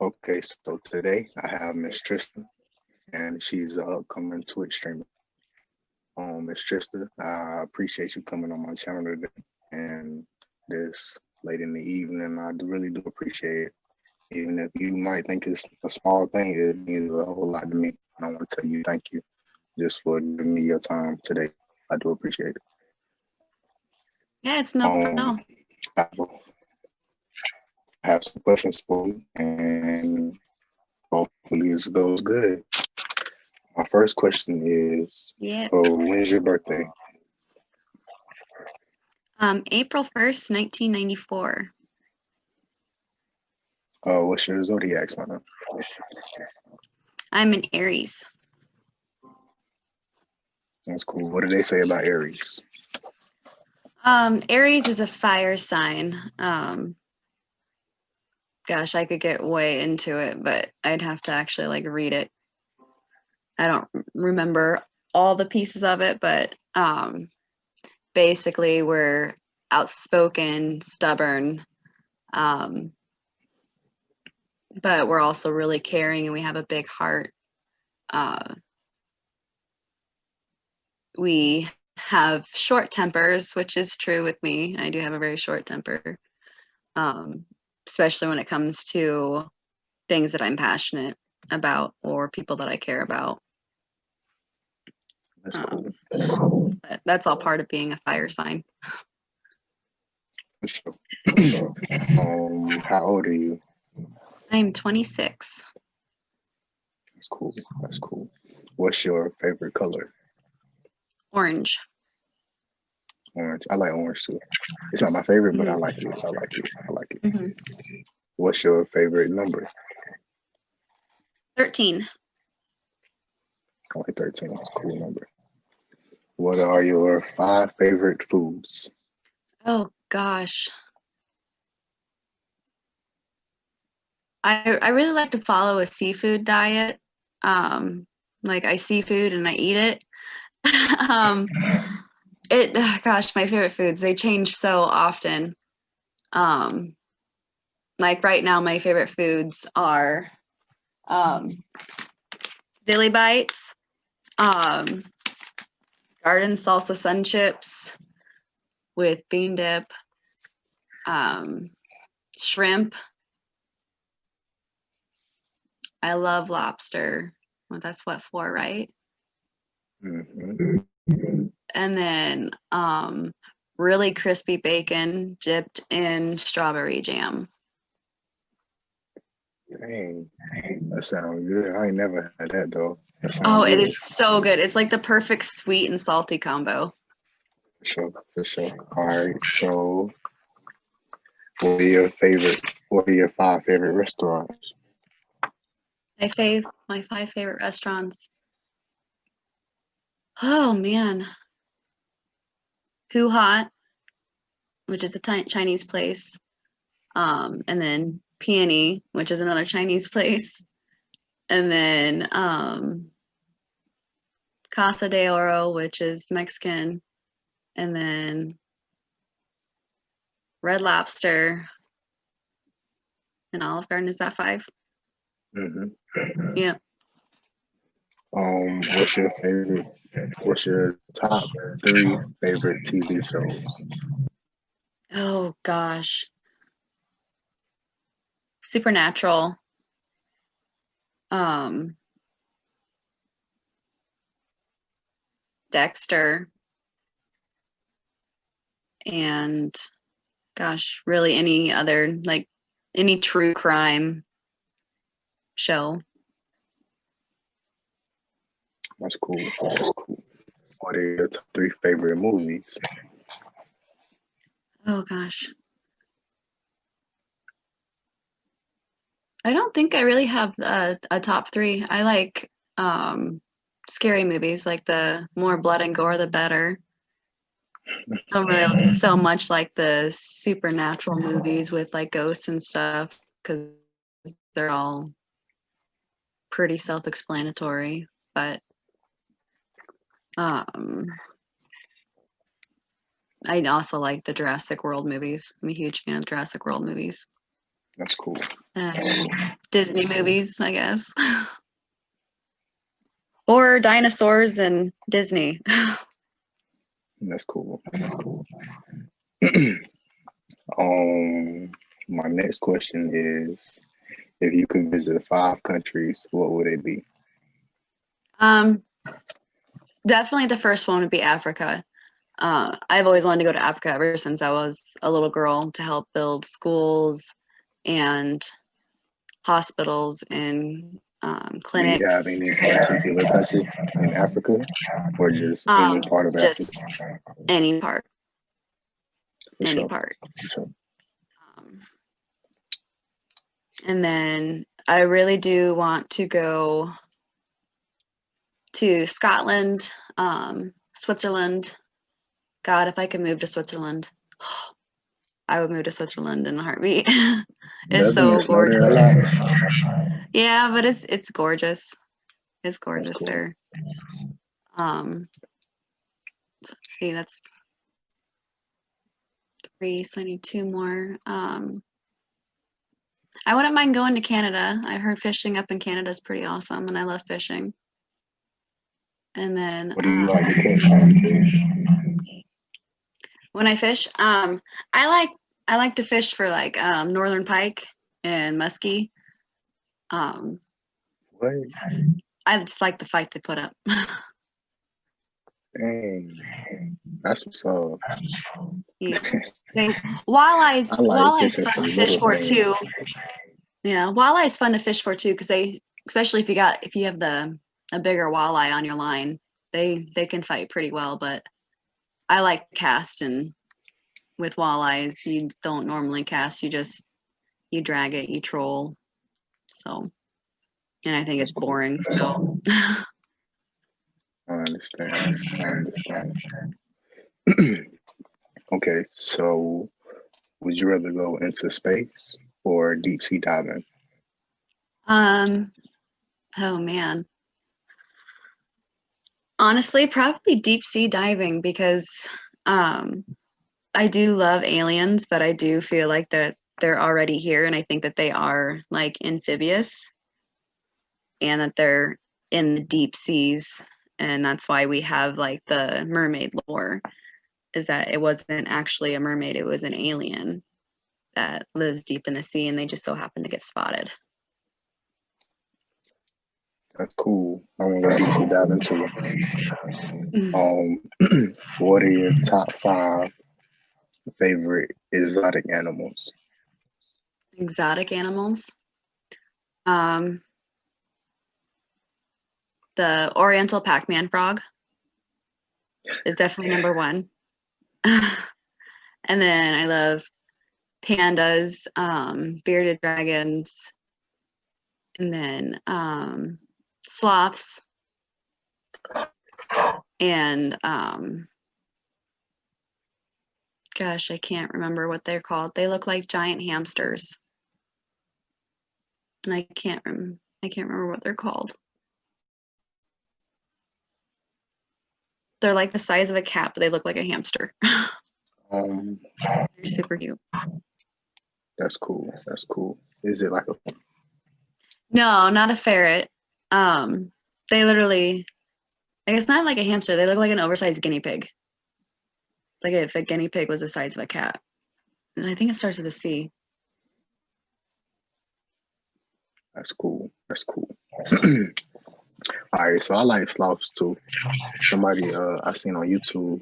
Okay, so today I have Miss Trista, and she's a upcoming Twitch streamer. Miss Trista, I appreciate you coming on my channel today, and this late in the evening. I really do appreciate it. Even if you might think it's a small thing, it means a whole lot to me. And I want to tell you thank you just for giving me your time today. I do appreciate it. Yeah, it's no problem. I have some questions for you, and hopefully this goes good. My first question is, when's your birthday? April 1st, 1994. What's your zodiac sign? I'm an Aries. That's cool. What do they say about Aries? Aries is a fire sign. Gosh, I could get way into it, but I'd have to actually like read it. I don't remember all the pieces of it, but basically we're outspoken, stubborn, but we're also really caring and we have a big heart. We have short tempers, which is true with me. I do have a very short temper, especially when it comes to things that I'm passionate about or people that I care about. That's cool. But that's all part of being a fire sign. For sure. How old are you? I'm 26. That's cool. That's cool. What's your favorite color? Orange. Orange. I like orange too. It's not my favorite, but I like it. I like it. I like it. What's your favorite number? 13. I like 13. That's a cool number. What are your 5 favorite foods? Oh gosh. I really like to follow a seafood diet. Like I see food and I eat it. Gosh, my favorite foods, they change so often. Like right now, my favorite foods are dilly bites, garden salsa sun chips with bean dip, shrimp. I love lobster. Well, that's what for, right? And then really crispy bacon dipped in strawberry jam. Dang, that sounds good. I ain't never had that though. Oh, it is so good. It's like the perfect sweet and salty combo. For sure, for sure. All right, so what are your 5 favorite restaurants? My 5 favorite restaurants. Oh man. Hoo Hot, which is a Chinese place. And then Peony, which is another Chinese place. And then Casa de Oro, which is Mexican. And then Red Lobster and Olive Garden. Is that 5? Yeah. What's your top 3 favorite TV shows? Oh gosh. Supernatural. Dexter. And gosh, really any other, like any true crime show. That's cool. That's cool. What are your top 3 favorite movies? Oh gosh. I don't think I really have a top 3. I like scary movies, like the more blood and gore, the better. I don't really so much like the supernatural movies with like ghosts and stuff because they're all pretty self-explanatory. But I also like the Jurassic World movies. I'm a huge fan of Jurassic World movies. That's cool. Disney movies, I guess. Or dinosaurs and Disney. That's cool. My next question is, if you could visit 5 countries, what would it be? Definitely the first one would be Africa. I've always wanted to go to Africa ever since I was a little girl to help build schools and hospitals and Do clinics. you have any particular country in Africa, or just any part of Just Africa? any part. For Any sure. part. For sure. And then I really do want to go to Scotland, Switzerland. God, if I could move to Switzerland, I would move to Switzerland in a heartbeat. It's Doesn't so it snow there gorgeous. a lot? Yeah, but it's gorgeous. It's gorgeous cool. there. Let's see, that's 3, so I need 2 more. I wouldn't mind going to Canada. I heard fishing up in Canada is pretty awesome, and I love fishing. And then What do you like to fish? when I fish, I like to fish for like northern pike and muskie. What? I just like the fight they put up. Dang. That's what's up. Yeah. Walleyes I like fun fishing for to fish little for things. too. Yeah, walleye's fun to fish for too because they, especially if you have a bigger walleye on your line, they can fight pretty well. But I like cast, and with walleyes you don't normally cast. You drag it, you troll. So, and I think it's boring. So. I understand. Okay, so would you rather go into space or deep sea diving? Oh man. Honestly, probably deep sea diving because I do love aliens, but I do feel like that they're already here, and I think that they are like amphibious and that they're in the deep seas, and that's why we have like the mermaid lore, is that it wasn't actually a mermaid, it was an alien that lives deep in the sea, and they just so happen to get spotted. That's cool. I want to go deep sea diving too. What are your top 5 favorite exotic animals? Exotic animals. The Oriental Pac-Man frog is definitely number 1. And then I love pandas, bearded dragons, and then sloths, and gosh, I can't remember what they're called. They look like giant hamsters, and I can't remember what they're called. They're like the size of a cat, but they look like a hamster. They're super cute. That's cool. Is it like a... No, not a ferret. They literally, I guess not like a hamster. They look like an oversized guinea pig. Like if a guinea pig was the size of a cat. And I think it starts with a C. That's cool. All right, so I like sloths too. Somebody I seen on YouTube,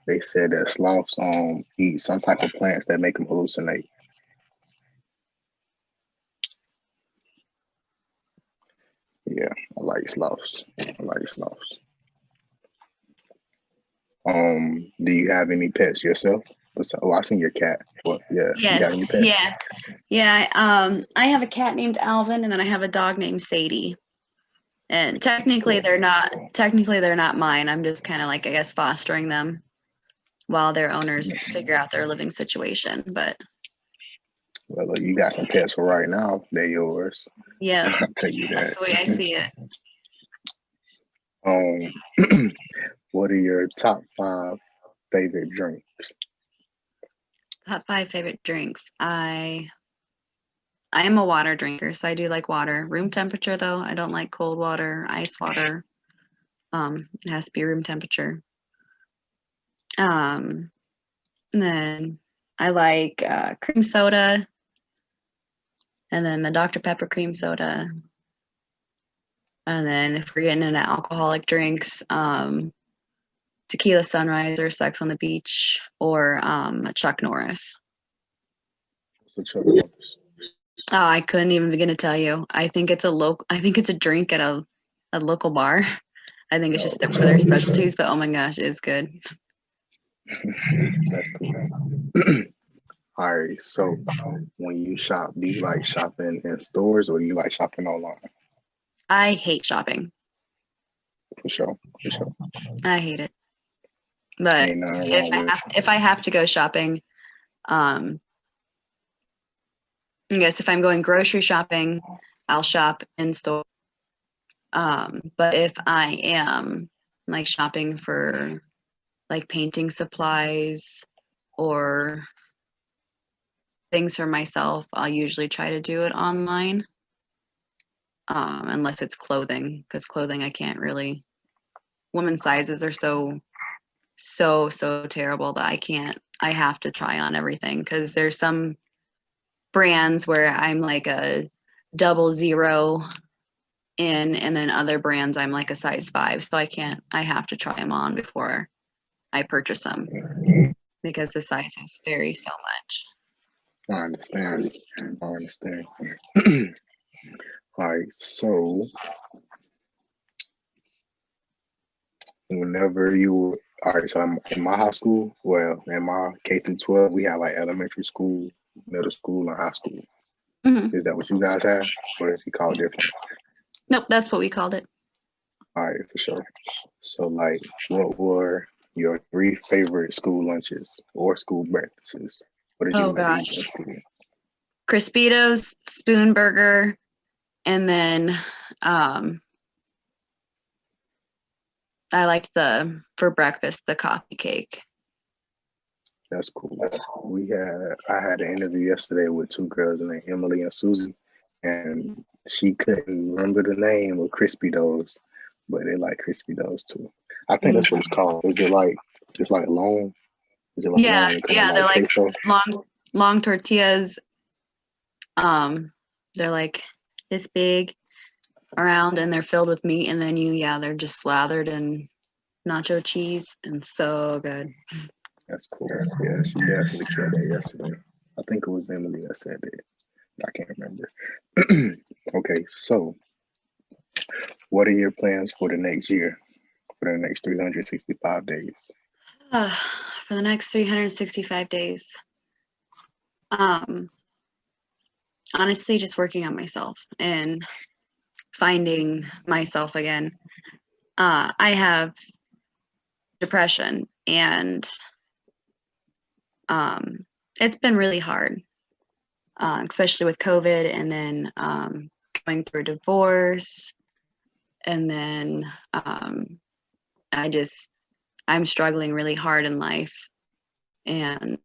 they said that sloths eat some type of plants that make them hallucinate. Yeah, I like sloths. Do you have any pets yourself? Oh, I seen your cat. Well, yeah. Yes. You got any pets? Yeah. I have a cat named Alvin, and then I have a dog named Sadie. And technically they're not mine. I'm just kind of like, I guess, fostering them while their owners figure out their living situation. But well, look, you got some pets for right now. They're yours. Yeah, I'll tell you that. That's the way I see it. What are your top 5 favorite drinks? Top 5 favorite drinks. I I am a water drinker, so I do like water. Room temperature though, I don't like cold water, ice water. It has to be room temperature. And then I like cream soda, and then the Dr. Pepper cream soda. And then if we're getting into alcoholic drinks, tequila sunrise or sex on the beach or a Chuck Norris. What's the Chuck? Oh, I couldn't even begin to tell you. I think it's a drink at a local bar. I think it's just one of their specialties, but oh my gosh, it's good. That's cool. All right. So when you shop, do you like shopping in stores or do you like shopping online? I hate shopping. For sure. For sure. I hate it. But Ain't nothing wrong with it. if I have to go shopping, I guess if I'm going grocery shopping, I'll shop in store. But if I am like shopping for like painting supplies or things for myself, I'll usually try to do it online. Unless it's clothing, because clothing I can't really. Women's sizes are so terrible that I have to try on everything because there's some brands where I'm like a 00 in, and then other brands I'm like a size 5. So I have to try them on before I purchase them because the sizes vary so much. I understand. I understand. All right. So whenever you, all right. So I'm in my high school. Well, in my K through 12, we have like elementary school, middle school, and high school. Mm-hmm. Is that what you guys have, or is it called different? Nope, that's what we called it. All right, for sure. So, like, what were your 3 favorite school lunches or school breakfasts? What did you Oh like to eat gosh. in school? Crispitos, spoon burger, and then I like for breakfast the coffee cake. That's cool. I had an interview yesterday with 2 girls named Emily and Susie, and she couldn't remember the name of Crispy Doughs, but they like Crispy Doughs too. I think that's what it's called. Is it like it's like long? Is it like Yeah, long kind yeah, of they're like like queso? long tortillas. They're like this big around and they're filled with meat, and then they're just slathered in nacho cheese and so good. That's cool. Yeah, she definitely said that yesterday. I think it was Emily that said that. I can't remember. Okay, so what are your plans for the next year, for the next 365 days? For the next 365 days. Honestly, just working on myself and finding myself again. I have depression, and it's been really hard, especially with COVID, and then going through a divorce, and then I'm struggling really hard in life, and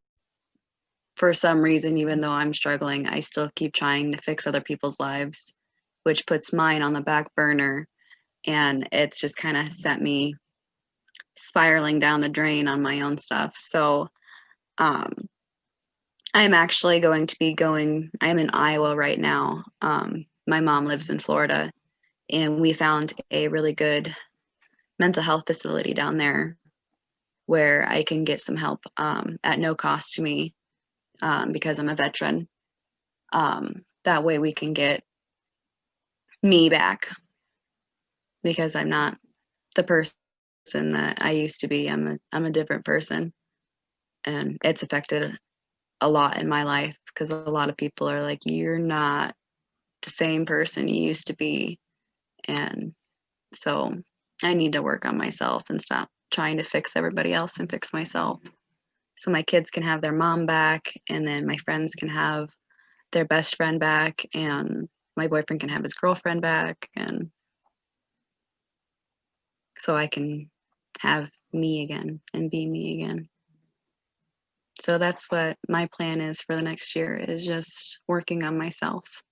for some reason, even though I'm struggling, I still keep trying to fix other people's lives, which puts mine on the back burner. And it's just kind of set me spiraling down the drain on my own stuff. So I'm actually going to be I'm in Iowa right now. My mom lives in Florida, and we found a really good mental health facility down there where I can get some help at no cost to me because I'm a veteran. That way we can get me back because I'm not the person that I used to be. I'm a different person, and it's affected a lot in my life because a lot of people are like, you're not the same person you used to be. And so I need to work on myself and stop trying to fix everybody else and fix myself. So my kids can have their mom back, and then my friends can have their best friend back, and my boyfriend can have his girlfriend back, and so I can have me again and be me again. So that's what my plan is for the next year, is just working on myself.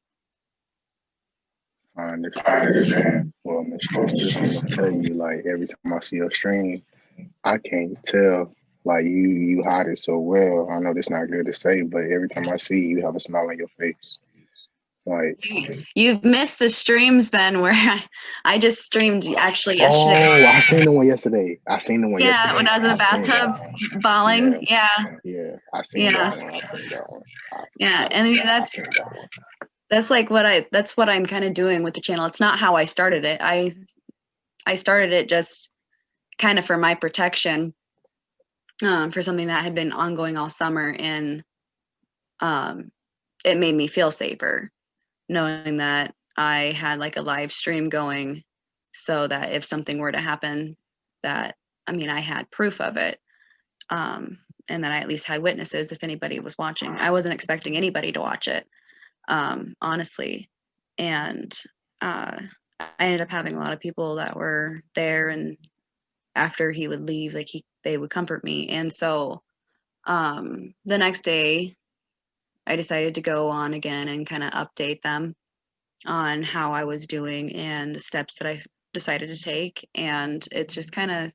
I understand. Well, Miss Trista, I'm gonna tell you, like every time I see your stream, I can't tell. Like you hide it so well. I know that's not good to say, but every time I see you, you have a smile on your face. Like, You've missed the streams then where I just streamed actually yesterday. oh, I seen the one yesterday. I seen the one Yeah, yesterday. when I was in the I seen that. bathtub bawling. Yeah, Yeah, yeah. I seen that yeah, one. I seen that one. yeah. And I mean I seen that one. that's like that's what I'm kind of doing with the channel. It's not how I started it. I started it just kind of for my protection, for something that had been ongoing all summer, and um, it made me feel safer knowing that I had like a live stream going, so that if something were to happen, that I mean I had proof of it, and that I at least had witnesses if anybody was watching. I wasn't expecting anybody to watch it, honestly, and I ended up having a lot of people that were there, and after he would leave, like they would comfort me, and so the next day I decided to go on again and kind of update them on how I was doing and the steps that I decided to take. And it's just kind of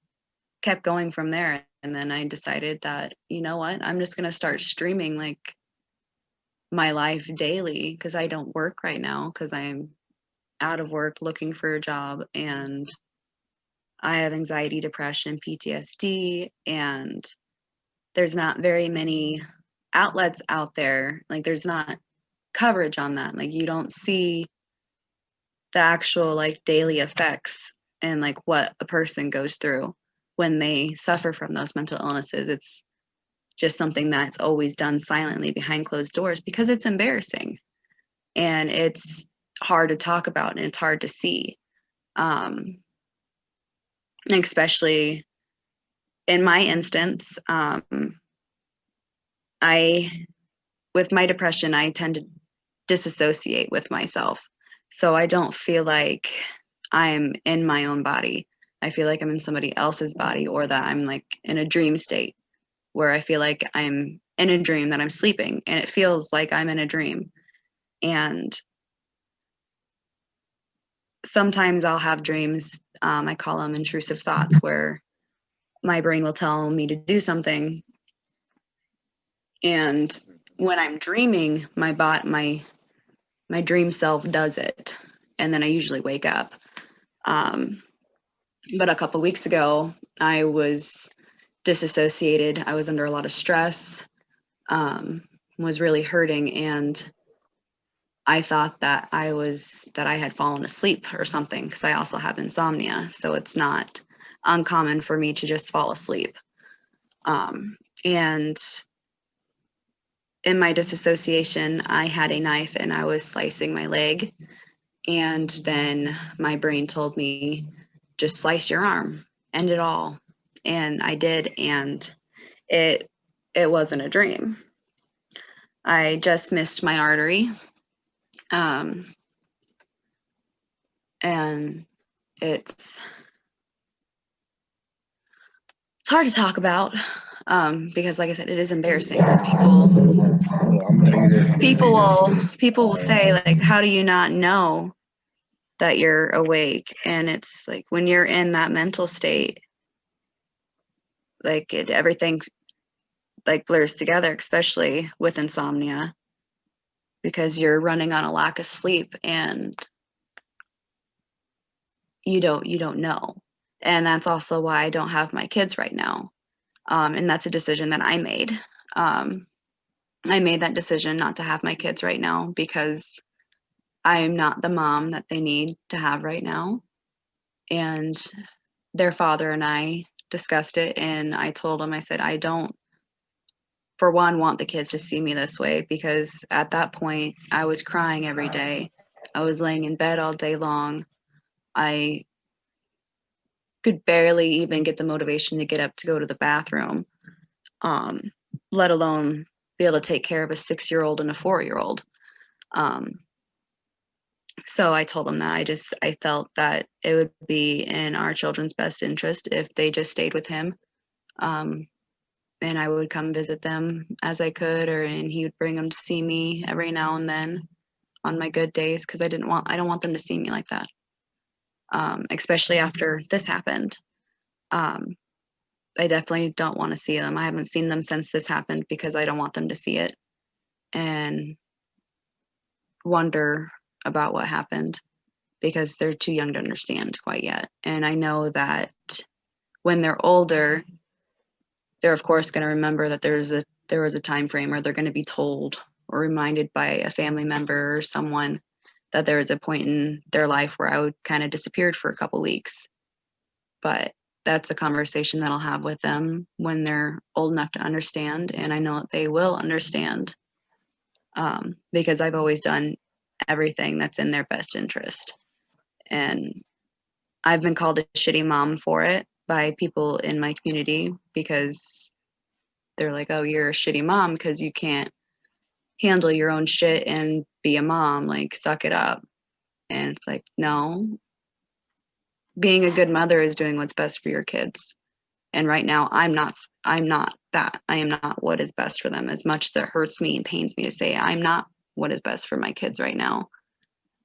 kept going from there. And then I decided that, you know what, I'm just going to start streaming like my life daily, because I don't work right now because I'm out of work looking for a job, and I have anxiety, depression, PTSD, and there's not very many outlets out there. Like there's not coverage on that. Like you don't see the actual like daily effects and like what a person goes through when they suffer from those mental illnesses. It's just something that's always done silently behind closed doors because it's embarrassing and it's hard to talk about and it's hard to see. Um, Especially in my instance, I, with my depression, I tend to disassociate with myself. So I don't feel like I'm in my own body. I feel like I'm in somebody else's body, or that I'm like in a dream state where I feel like I'm in a dream, that I'm sleeping and it feels like I'm in a dream. And sometimes I'll have dreams, I call them intrusive thoughts, where my brain will tell me to do something. And when I'm dreaming, my dream self does it. And then I usually wake up. But a couple weeks ago, I was disassociated. I was under a lot of stress, was really hurting, and I thought that I had fallen asleep or something, because I also have insomnia. So it's not uncommon for me to just fall asleep. And in my disassociation, I had a knife and I was slicing my leg. And then my brain told me, just slice your arm, end it all. And I did, and it wasn't a dream. I just missed my artery. And it's hard to talk about, because like I said, it is embarrassing. Well, I'm gonna tell you this. People will say, like, how do you not know that you're awake? And it's like when you're in that mental state, like everything like blurs together, especially with insomnia, because you're running on a lack of sleep and you don't know. And that's also why I don't have my kids right now. And that's a decision that I made. I made that decision not to have my kids right now because I'm not the mom that they need to have right now. And their father and I discussed it, and I told him, I said, I don't, for one, want the kids to see me this way, because at that point I was crying every day. I was laying in bed all day long. I could barely even get the motivation to get up to go to the bathroom, um, let alone be able to take care of a 6-year-old and a 4-year-old. So I told him that I felt that it would be in our children's best interest if they just stayed with him. and I would come visit them as I could, and he would bring them to see me every now and then on my good days, because I don't want them to see me like that. Especially after this happened. Um, I definitely don't want to see them. I haven't seen them since this happened because I don't want them to see it and wonder about what happened, because they're too young to understand quite yet. And I know that when they're older, they're of course going to remember that there was a time frame, or they're going to be told or reminded by a family member or someone that there was a point in their life where I would kind of disappeared for a couple weeks. But that's a conversation that I'll have with them when they're old enough to understand, and I know that they will understand, because I've always done everything that's in their best interest. And I've been called a shitty mom for it by people in my community, because they're like, oh, you're a shitty mom because you can't handle your own shit and be a mom, like suck it up. And it's like, no, being a good mother is doing what's best for your kids. And right now I'm not that. I am not what is best for them, as much as it hurts me and pains me to say. I'm not what is best for my kids right now.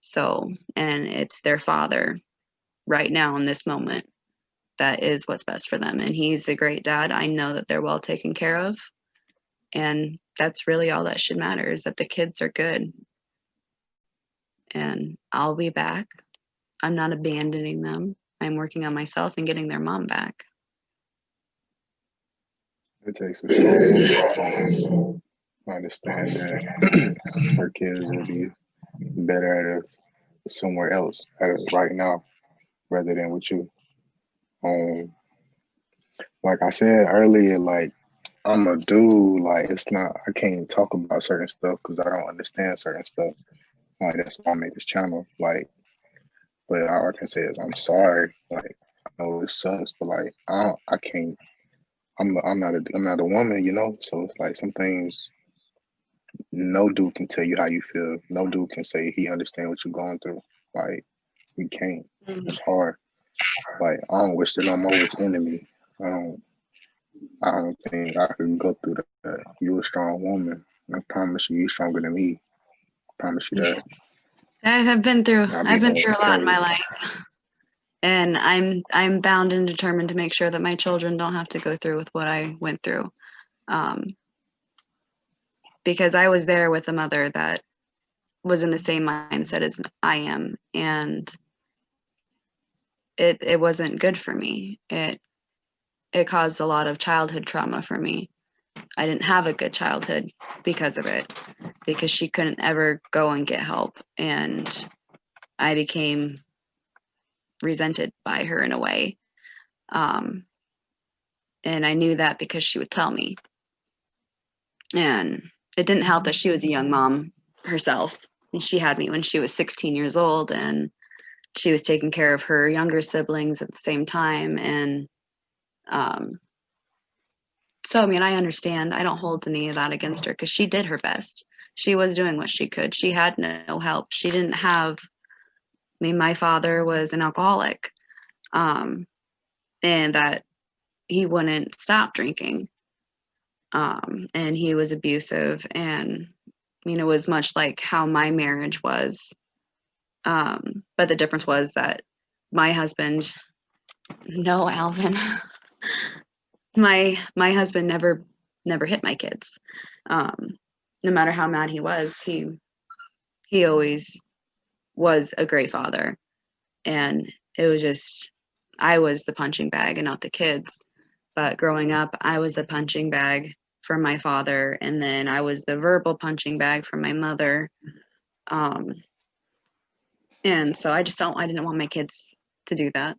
So, and it's their father right now in this moment that is what's best for them, and he's a great dad. I know that they're well taken care of, and that's really all that should matter, is that the kids are good. And I'll be back. I'm not abandoning them. I'm working on myself and getting their mom back. It takes a strong woman to understand that her kids will be better at it somewhere else at it right now rather than with you. Um, like I said earlier, like I'm a dude. Like it's not. I can't talk about certain stuff because I don't understand certain stuff. Like that's why I made this channel. Like, but all I can say is I'm sorry. Like I know it sucks, but like I can't. I'm not a woman, you know. So it's like some things no dude can tell you how you feel. No dude can say he understand what you're going through. Like we can't. Mhm. It's hard. Like I don't wish that on my worst enemy. I don't. I don't think I could go through that. You're a strong woman. I promise you, you're stronger than me. I promise you that. I've been through I'll be I've been hard through to a lot in carry. my life, and I'm bound and determined to make sure that my children don't have to go through with what I went through. Um, because I was there with a mother that was in the same mindset as I am, and it wasn't good for me. It caused a lot of childhood trauma for me. I didn't have a good childhood because of it, because she couldn't ever go and get help, and I became resented by her in a way. Um, and I knew that because she would tell me. And it didn't help that she was a young mom herself. And she had me when she was 16 years old, and she was taking care of her younger siblings at the same time. And um, so, I mean, I understand. I don't hold any of that against her because she did her best. She was doing what she could. She had no help. She didn't have, I mean, my father was an alcoholic, um, and that he wouldn't stop drinking. And he was abusive, and it was much like how my marriage was. But the difference was that my husband, no, Alvin, my husband never hit my kids. No matter how mad he was, he always was a great father, and it was just I was the punching bag and not the kids. But growing up, I was the punching bag for my father, and then I was the verbal punching bag for my mother. Um, and so I didn't want my kids to do that.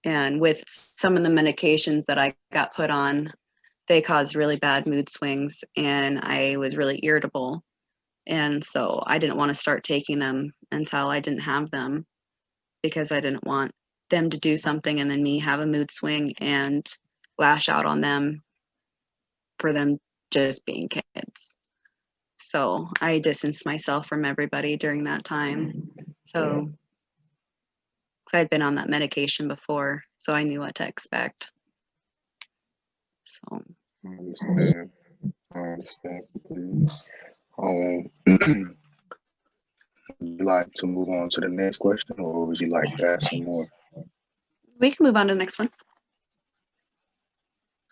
And with some of the medications that I got put on, they caused really bad mood swings, and I was really irritable. And so I didn't want to start taking them until I didn't have them, because I didn't want them to do something and then me have a mood swing and lash out on them for them just being kids. So I distanced myself from everybody during that time. So 'cause I'd been on that medication before, so I knew what to expect. So I understand. I understand completely. Would you like to move on to the next question, or would you like to ask some more? We can move on to the next one.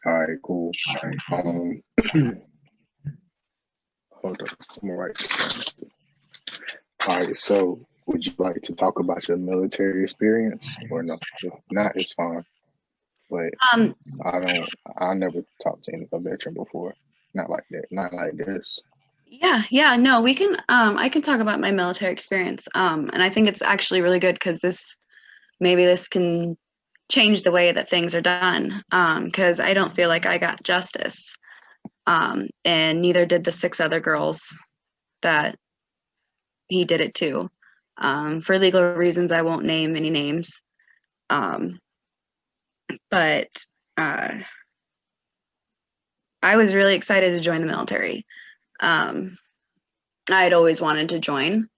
All right, cool. Um, hold on, I'm gonna write this down. All right, so would you like to talk about your military experience, or no? If not, it's fine. But Um, I never talked to a veteran before. Not like that. Not like this. yeah, no, we can. I can talk about my military experience. And I think it's actually really good because maybe this can change the way that things are done. Because I don't feel like I got justice. And neither did the 6 other girls that he did it to. For legal reasons, I won't name any names. But I was really excited to join the military. I had always wanted to join,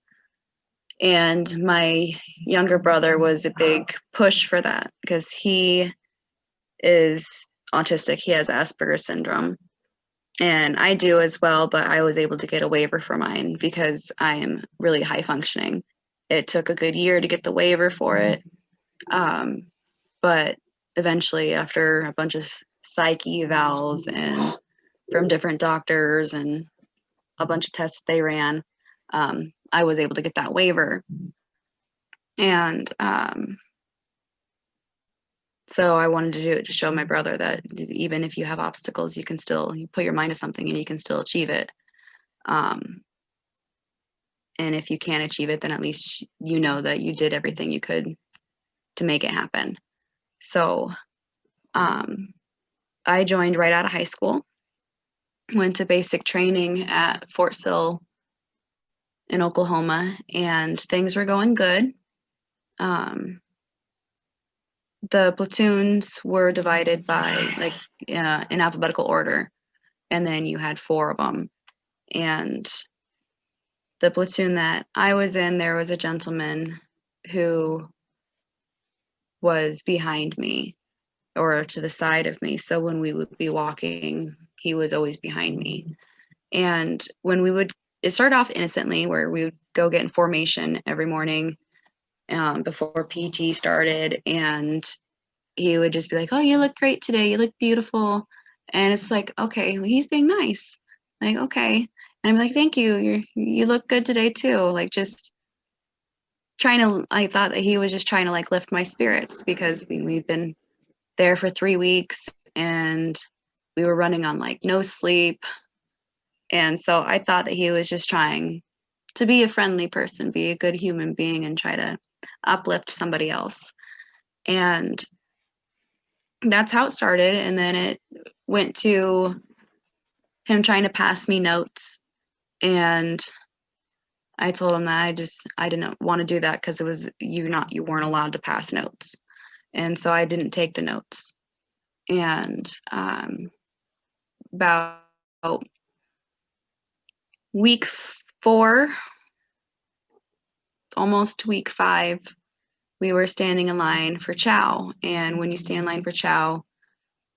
and my younger brother was a big push for that because he is autistic. He has Asperger's syndrome, and I do as well, but I was able to get a waiver for mine because I am really high functioning. It took a good year to get the waiver for it, but eventually, after a bunch of psych evals and from different doctors and a bunch of tests they ran, I was able to get that waiver. And so I wanted to do it to show my brother that even if you have obstacles, you put your mind to something and you can still achieve it. And if you can't achieve it, then at least you know that you did everything you could to make it happen. So I joined right out of high school, went to basic training at Fort Sill in Oklahoma, and things were going good. The platoons were divided by in alphabetical order, and then you had 4 of them. And the platoon that I was in, there was a gentleman who was behind me or to the side of me. So when we would be walking, he was always behind me. And it started off innocently where we would go get in formation every morning before PT started, and he would just be like, "Oh, you look great today. You look beautiful." And it's like, okay, well, he's being nice. Like, okay. And I'm like, "Thank you. You look good today too." Like just I thought that he was just trying to like lift my spirits because we've been there for 3 weeks and we were running on like no sleep. And so I thought that he was just trying to be a friendly person, be a good human being, and try to uplift somebody else. And that's how it started. And then it went to him trying to pass me notes. And I told him that I didn't want to do that because it was you weren't allowed to pass notes. And so I didn't take the notes. And about week 4, almost week 5, we were standing in line for chow. And when you stand in line for chow,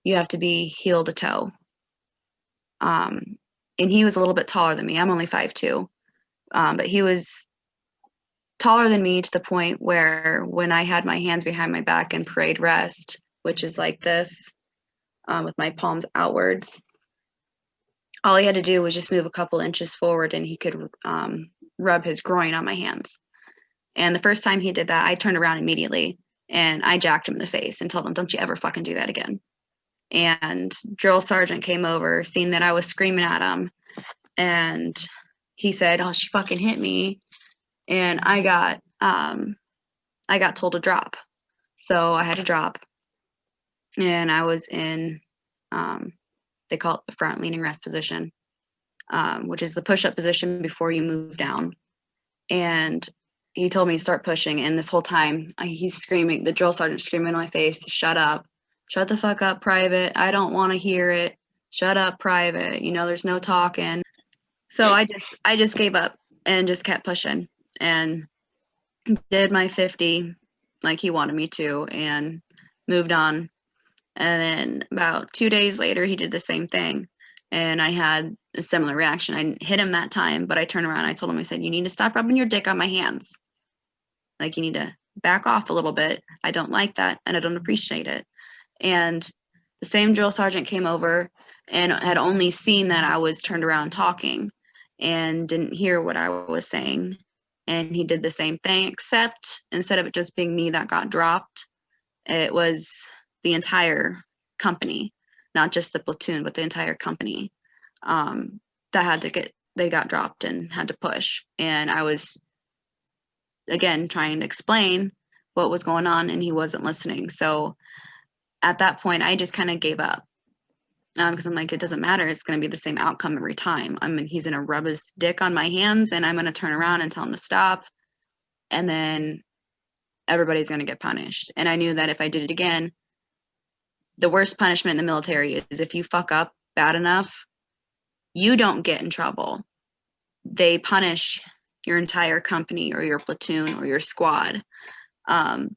you have to be heel to toe. And he was a little bit taller than me. I'm only 5'2", but he was taller than me to the point where when I had my hands behind my back in parade rest, which is like this, with my palms outwards, all he had to do was just move a couple inches forward and he could rub his groin on my hands. And the first time he did that, I turned around immediately and I jacked him in the face and told him, "Don't you ever fucking do that again." And drill sergeant came over, seeing that I was screaming at him, and he said, "Oh, she fucking hit me." And I got told to drop. So I had to drop. And I was in, they call it the front leaning rest position, which is the push-up position before you move down. And he told me to start pushing. And this whole time, he's screaming, the drill sergeant screaming in my face, "Shut up. Shut the fuck up, private. I don't want to hear it. Shut up, private. There's no talking." So I just gave up and just kept pushing and did my 50 like he wanted me to and moved on. And then about 2 days later, he did the same thing. And I had a similar reaction. I didn't hit him that time, but I turned around. I told him, I said, you need to stop rubbing your dick on my hands. Like, you need to back off a little bit. I don't like that, and I don't appreciate it. And the same drill sergeant came over and had only seen that I was turned around talking and didn't hear what I was saying. And he did the same thing, except instead of it just being me that got dropped, it was the entire company, not just the platoon, but the entire company that had to they got dropped and had to push. And I was, again, trying to explain what was going on, and he wasn't listening. So at that point, I just kind of gave up because I'm like, it doesn't matter. It's going to be the same outcome every time. I mean, he's going to rub his dick on my hands, and I'm going to turn around and tell him to stop. And then everybody's going to get punished. And I knew that if I did it again, the worst punishment in the military is if you fuck up bad enough, you don't get in trouble. They punish your entire company or your platoon or your squad. And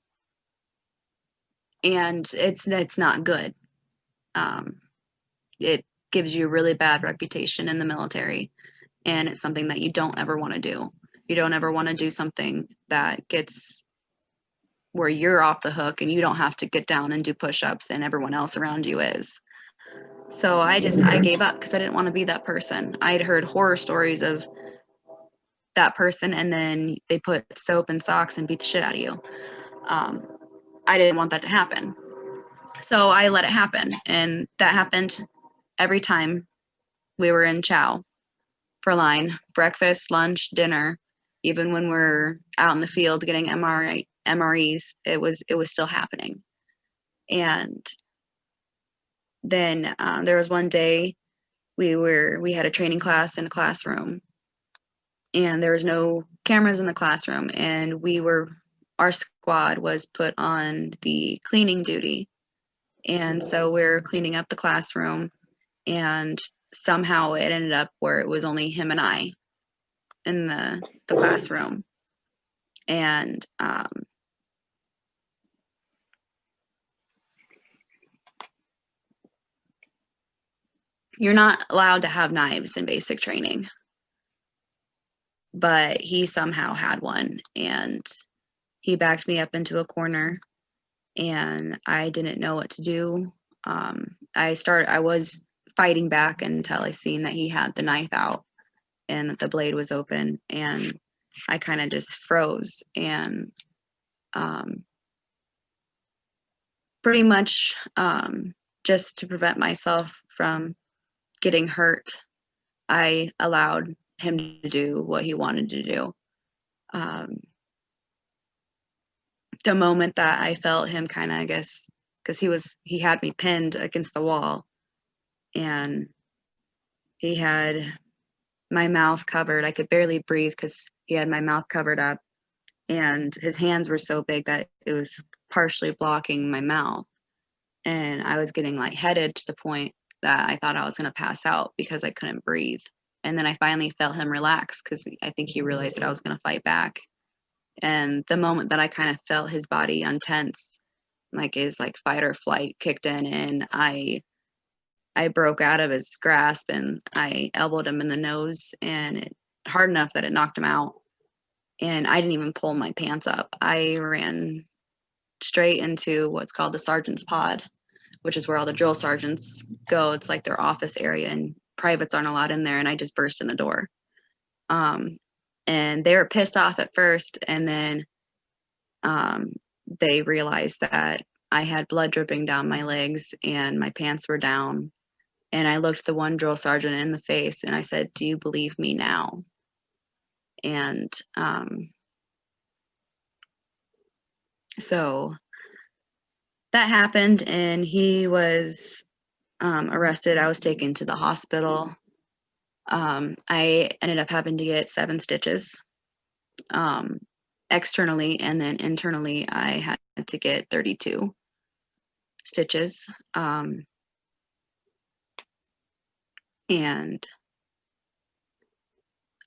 it's not good. It gives you a really bad reputation in the military, and it's something that you don't ever want to do. You don't ever want to do something that gets where you're off the hook and you don't have to get down and do push-ups and everyone else around you is. So I gave up because I didn't want to be that person. I'd heard horror stories of that person, and then they put soap and socks and beat the shit out of you. I didn't want that to happen. So I let it happen. And that happened every time we were in chow for line, breakfast, lunch, dinner. Even when we're out in the field getting MREs, it was still happening. And then there was one day we had a training class in a classroom, and there was no cameras in the classroom, and our squad was put on the cleaning duty. And so we're cleaning up the classroom, and somehow it ended up where it was only him and I in the classroom. And you're not allowed to have knives in basic training, but he somehow had one, and he backed me up into a corner, and I didn't know what to do. I was fighting back until I seen that he had the knife out and that the blade was open, and I kind of just froze. And pretty much just to prevent myself from getting hurt, I allowed him to do what he wanted to do. The moment that I felt him kind of, I guess, because he had me pinned against the wall, and he had my mouth covered. I could barely breathe because he had my mouth covered up, and his hands were so big that it was partially blocking my mouth. And I was getting lightheaded to the point that I thought I was going to pass out because I couldn't breathe. And then I finally felt him relax because I think he realized that I was going to fight back. And the moment that I kind of felt his body untense, like his fight or flight kicked in, and I broke out of his grasp, and I elbowed him in the nose, and it hard enough that it knocked him out. And I didn't even pull my pants up. I ran straight into what's called the sergeant's pod, which is where all the drill sergeants go. It's like their office area, and privates aren't allowed in there. And I just burst in the door. And they were pissed off at first, and then they realized that I had blood dripping down my legs and my pants were down. And I looked the one drill sergeant in the face and I said, "Do you believe me now?" And so that happened, and he was arrested. I was taken to the hospital. I ended up having to get 7 stitches externally, and then internally I had to get 32 stitches. And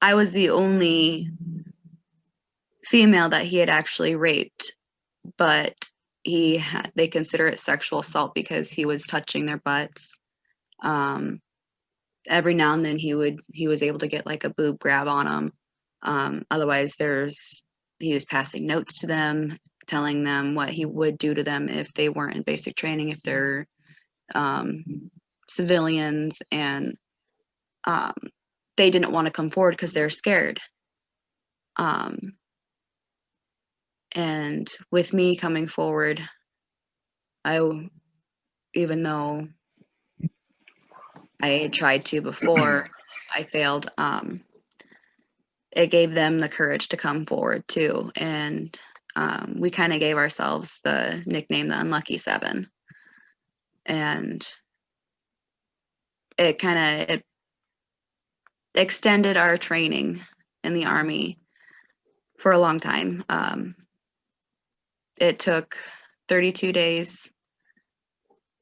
I was the only female that he had actually raped, but they consider it sexual assault because he was touching their butts. Every now and then he was able to get like a boob grab on them. Otherwise, he was passing notes to them, telling them what he would do to them if they weren't in basic training, if they're civilians, and they didn't want to come forward because they're scared. And with me coming forward, even though I had tried to before, I failed. It gave them the courage to come forward too, and we kind of gave ourselves the nickname the Unlucky Seven, and it extended our training in the Army for a long time. It took 32 days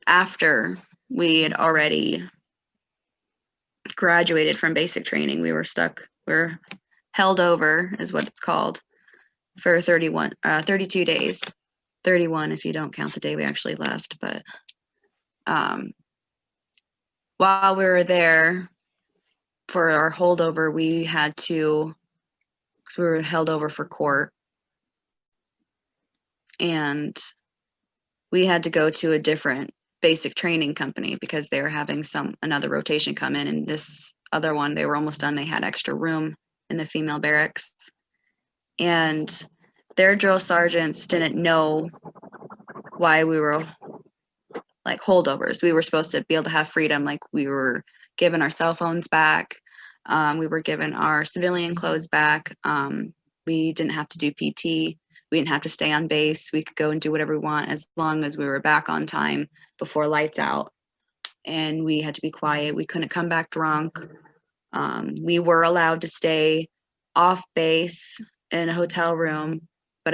after we had already graduated from basic training. We were held over, is what it's called, for 32 days. 31 if you don't count the day we actually left. But while we were there for our holdover, because we were held over for court, and we had to go to a different basic training company because they were having another rotation come in, and this other one, they were almost done. They had extra room in the female barracks, and their drill sergeants didn't know why we were like holdovers. We were supposed to be able to have freedom. Like, we were given our cell phones back. We were given our civilian clothes back. We didn't have to do PT. We didn't have to stay on base. We could go and do whatever we want as long as we were back on time before lights out. And we had to be quiet. We couldn't come back drunk. We were allowed to stay off base in a hotel room, but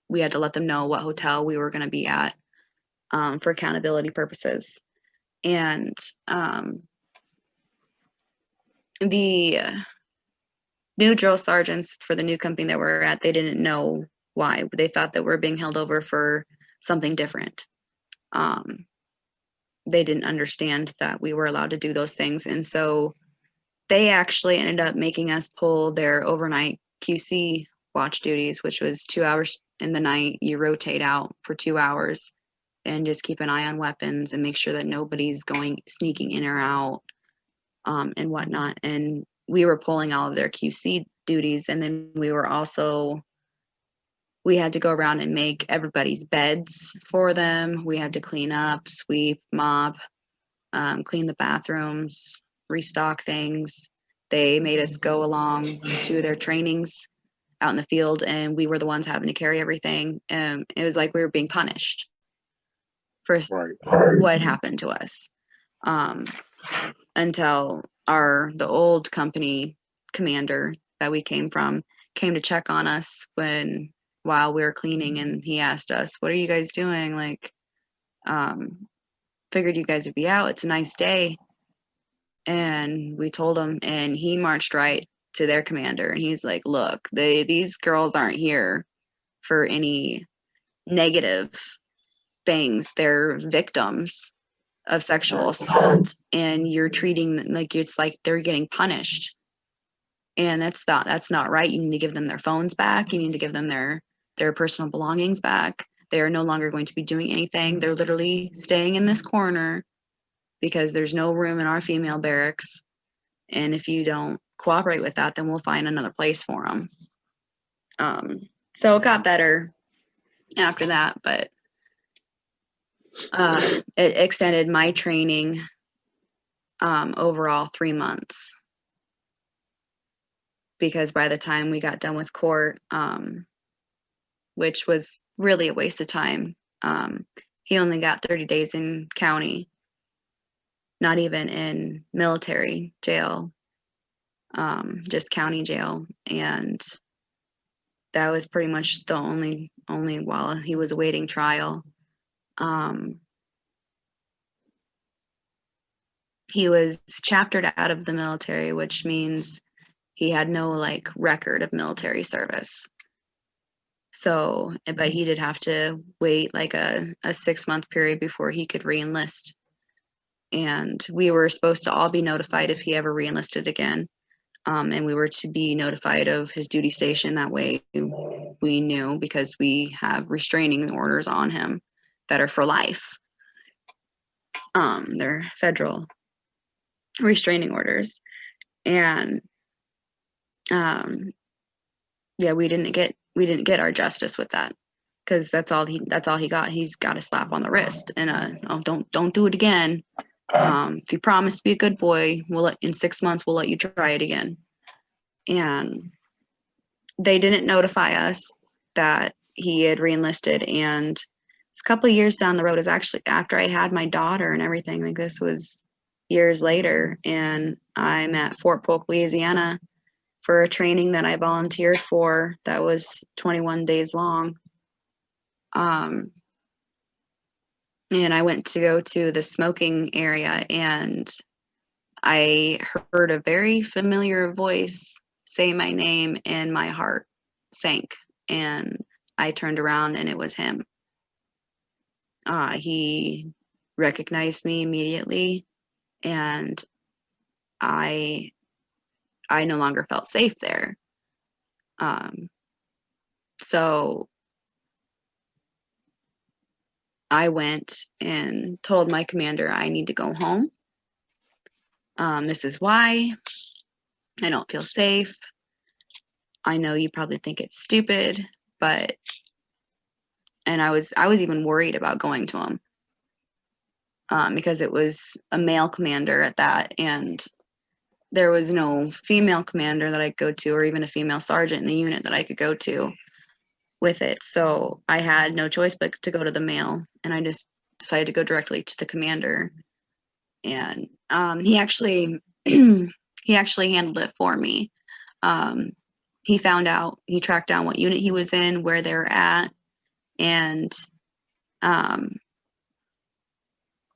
we had to let them know what hotel we were going to be at for accountability purposes. And the new drill sergeants for the new company that we're at, they didn't know why. They thought that we're being held over for something different. They didn't understand that we were allowed to do those things. And so they actually ended up making us pull their overnight QC watch duties, which was 2 hours in the night. You rotate out for 2 hours and just keep an eye on weapons and make sure that nobody's sneaking in or out, and whatnot. And we were pulling all of their QC duties. And then we had to go around and make everybody's beds for them. We had to clean up, sweep, mop, clean the bathrooms, restock things. They made us go along to their trainings out in the field, and we were the ones having to carry everything. It was like we were being punished for what happened to us, until the old company commander that we came from came to check on us while we were cleaning, and he asked us, "What are you guys doing? Like, figured you guys would be out. It's a nice day." And we told him, and he marched right to their commander, and he's like, "Look, these girls aren't here for any negative things. They're victims of sexual assault, and you're treating them like it's like they're getting punished. And that's not right. You need to give them their phones back. You need to give them their personal belongings back. They are no longer going to be doing anything. They're literally staying in this corner because there's no room in our female barracks. And if you don't cooperate with that, then we'll find another place for them." So it got better after that, but it extended my training overall 3 months, because by the time we got done with court, which was really a waste of time, he only got 30 days in county, not even in military jail, just county jail. And that was pretty much the only while he was awaiting trial. He was chaptered out of the military, which means he had no like record of military service. So, but he did have to wait like a 6-month period before he could reenlist. And we were supposed to all be notified if he ever reenlisted again. And we were to be notified of his duty station. That way we knew, because we have restraining orders on him that are for life. They're federal restraining orders. And yeah, we didn't get our justice with that, because that's all he got. He's got a slap on the wrist and oh, don't do it again. If you promise to be a good boy, in 6 months we'll let you try it again. And they didn't notify us that he had reenlisted. And it's a couple of years down the road. Is actually after I had my daughter and everything. Like, this was years later, and I'm at Fort Polk, Louisiana, for a training that I volunteered for that was 21 days long. And I went to go to the smoking area, and I heard a very familiar voice say my name, and my heart sank. And I turned around, and it was him. He recognized me immediately, and I no longer felt safe there. So I went and told my commander, I need to go home. This is why. I don't feel safe. I know you probably think it's stupid, but, and I was even worried about going to him, because it was a male commander at that, and there was no female commander that I could go to, or even a female sergeant in the unit that I could go to with it. So I had no choice but to go to the male, and I just decided to go directly to the commander. And he actually he actually handled it for me. He tracked down what unit he was in, where they were at, and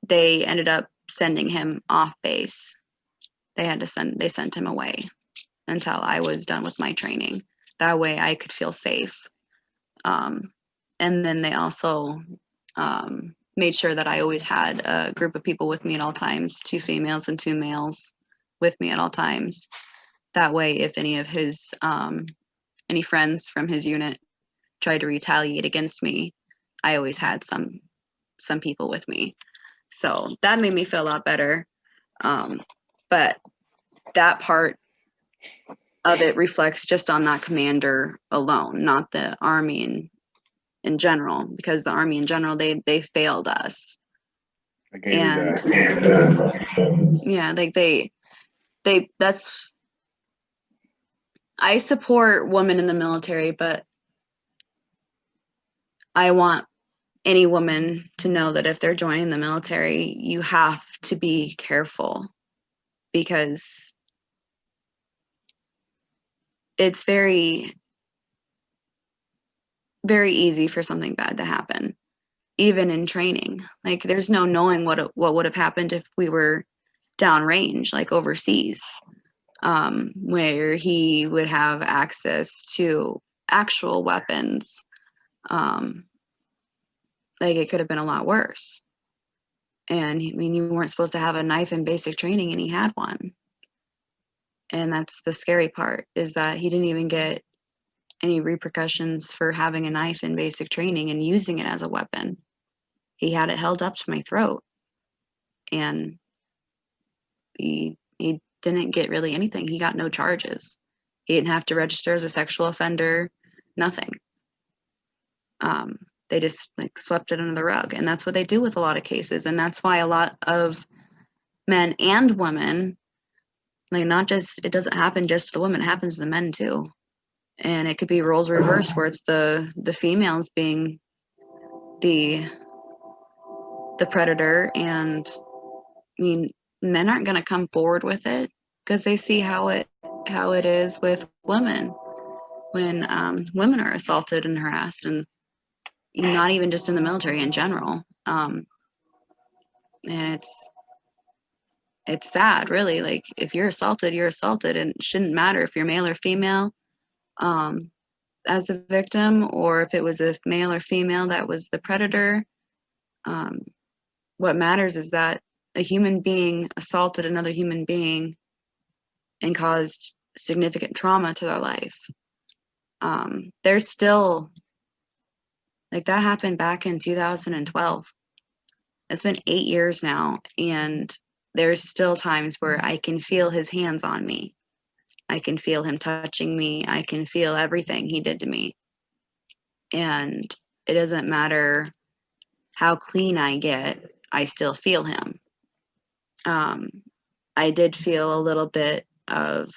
they ended up sending him off base. They sent him away until I was done with my training. That way I could feel safe. And then they also made sure that I always had a group of people with me at all times, 2 females and 2 males with me at all times. That way, if any of his any friends from his unit tried to retaliate against me, I always had some people with me. So that made me feel a lot better. But that part of it reflects just on that commander alone, not the Army in general, because the Army in general, they failed us. And yeah, like that's, I support women in the military, but I want any woman to know that if they're joining the military, you have to be careful, because it's very, very easy for something bad to happen, even in training. Like, there's no knowing what would have happened if we were downrange, like overseas, where he would have access to actual weapons. Like, it could have been a lot worse. And I mean, you weren't supposed to have a knife in basic training, and he had one. And that's the scary part, is that he didn't even get any repercussions for having a knife in basic training and using it as a weapon. He had it held up to my throat, and he didn't get really anything. He got no charges. He didn't have to register as a sexual offender, nothing. They just like swept it under the rug. And that's what they do with a lot of cases. And that's why a lot of men and women, like, not just, it doesn't happen just to the women, it happens to the men too. And it could be roles reversed, where it's the females being the predator. And I mean, men aren't going to come forward with it, because they see how it is with women when women are assaulted and harassed, and not even just in the military, in general. And it's sad, really. Like, if you're assaulted, you're assaulted, and it shouldn't matter if you're male or female. as a victim or if it was a male or female that was the predator. What matters is that a human being assaulted another human being and caused significant trauma to their life. There's still, like, that happened back in 2012. It's been 8 years now, and there's still times where I can feel his hands on me. I can feel him touching me. I can feel everything he did to me. And it doesn't matter how clean I get, I still feel him. I did feel a little bit of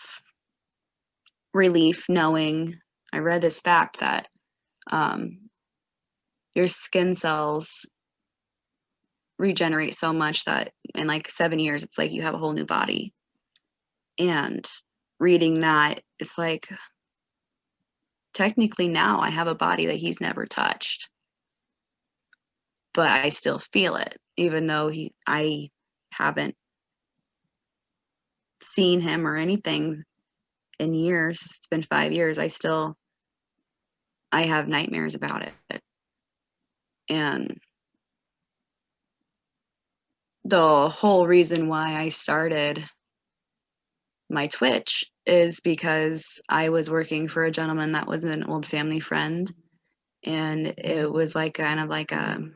relief knowing, I read this fact that your skin cells regenerate so much that in like 7 years, it's like you have a whole new body. And reading that, it's like, technically now I have a body that he's never touched, but I still feel it, even though I haven't seen him or anything in years. It's been 5 years. I have nightmares about it. And the whole reason why I started my Twitch is because I was working for a gentleman that was an old family friend, and it was like kind of like a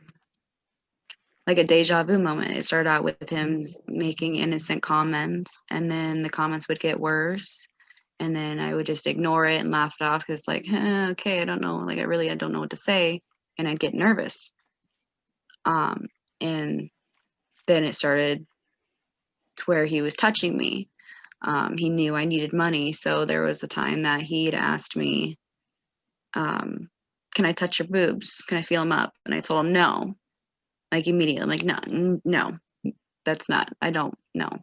deja vu moment. It started out with him making innocent comments, and then the comments would get worse, and then I would just ignore it and laugh it off because like, okay, I don't know, like I don't know what to say, and I'd get nervous. And then it started to where he was touching me. He knew I needed money, so there was a time that he'd asked me, can I touch your boobs? Can I feel them up? And I told him no, like immediately. I'm like, no, that's not, I don't know. And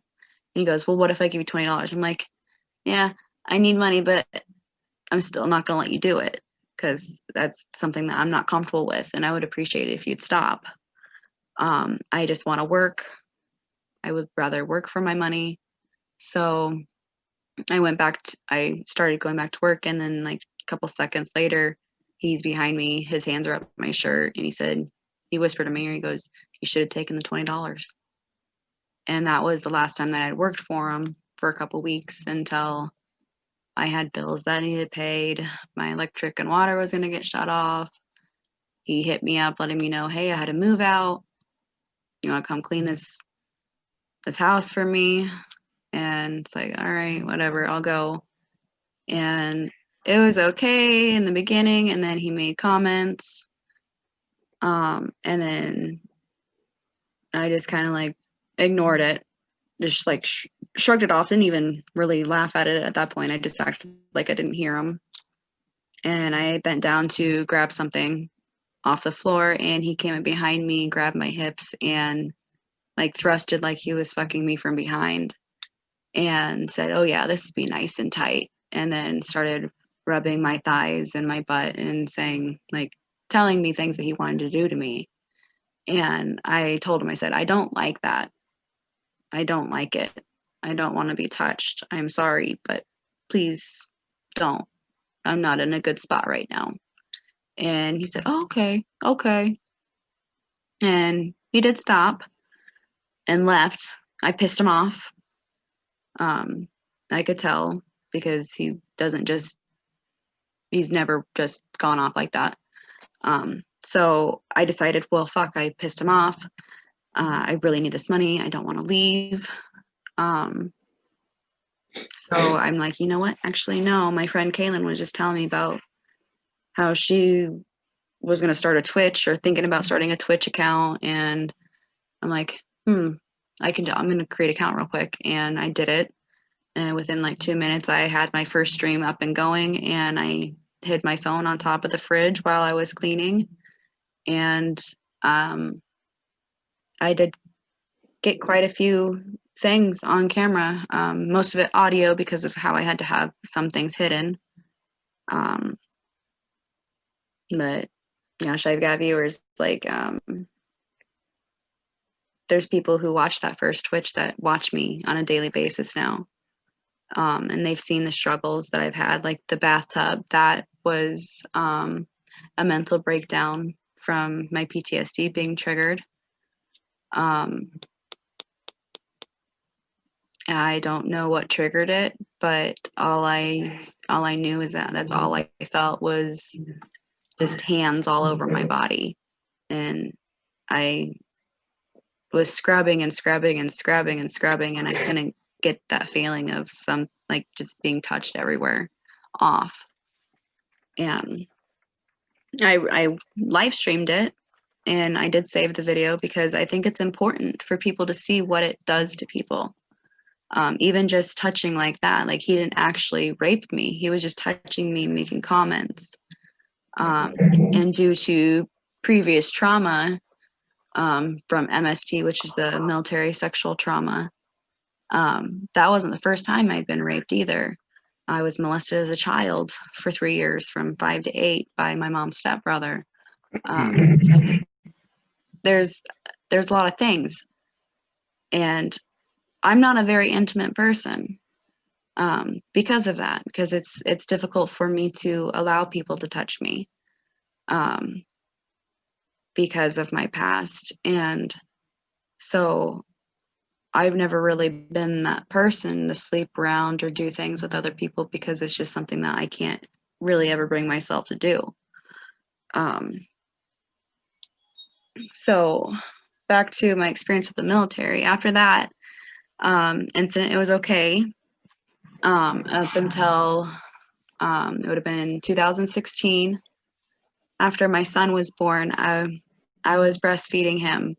he goes, well, what if I give you $20? I'm like, yeah, I need money, but I'm still not going to let you do it because that's something that I'm not comfortable with, and I would appreciate it if you'd stop. I just want to work. I would rather work for my money. So I started going back to work, and then like a couple seconds later, he's behind me, his hands are up my shirt, and he whispered to me, or he goes, you should have taken the $20. And that was the last time that I'd worked for him for a couple weeks until I had bills that needed paid. My electric and water was going to get shut off. He hit me up letting me know, hey, I had to move out. You want to come clean this house for me? And it's like, all right, whatever, I'll go. And it was okay in the beginning, and then he made comments. And then I just kind of like ignored it, just like shrugged it off, didn't even really laugh at it at that point. I just acted like I didn't hear him. And I bent down to grab something off the floor, and he came in behind me, grabbed my hips, and like thrusted like he was fucking me from behind, and said, oh yeah, this would be nice and tight. And then started rubbing my thighs and my butt and saying, like, telling me things that he wanted to do to me. And I told him, I said, I don't like that. I don't like it. I don't want to be touched. I'm sorry, but please don't. I'm not in a good spot right now. And he said, oh, okay. And he did stop and left. I pissed him off. I could tell because he's never just gone off like that. So I decided, well, fuck, I pissed him off. I really need this money. I don't want to leave. So I'm like, you know what? Actually, no. My friend Kaylin was just telling me about how she was going to start a Twitch or thinking about starting a Twitch account. And I'm like, I'm going to create an account real quick. And I did it. And within like 2 minutes, I had my first stream up and going. And I hid my phone on top of the fridge while I was cleaning. And I did get quite a few things on camera, most of it audio because of how I had to have some things hidden. But yeah, I've got viewers like there's people who watch that first Twitch that watch me on a daily basis now. And they've seen the struggles that I've had, like the bathtub. That was a mental breakdown from my PTSD being triggered. I don't know what triggered it, but all I knew is that that's all I felt was just hands all over my body, and I was scrubbing and scrubbing and scrubbing and scrubbing, and I couldn't get that feeling of some, like, just being touched everywhere off. And I live streamed it, and I did save the video because I think it's important for people to see what it does to people. Even just touching like that, like he didn't actually rape me. He was just touching me, making comments. And due to previous trauma from MST, which is the military sexual trauma, that wasn't the first time I'd been raped either. I was molested as a child for 3 years, from 5 to 8, by my mom's stepbrother. There's a lot of things, and I'm not a very intimate person because of that, because it's difficult for me to allow people to touch me because of my past. And so I've never really been that person to sleep around or do things with other people, because it's just something that I can't really ever bring myself to do. So back to my experience with the military. After that incident, it was okay up until it would have been in 2016. After my son was born, I was breastfeeding him,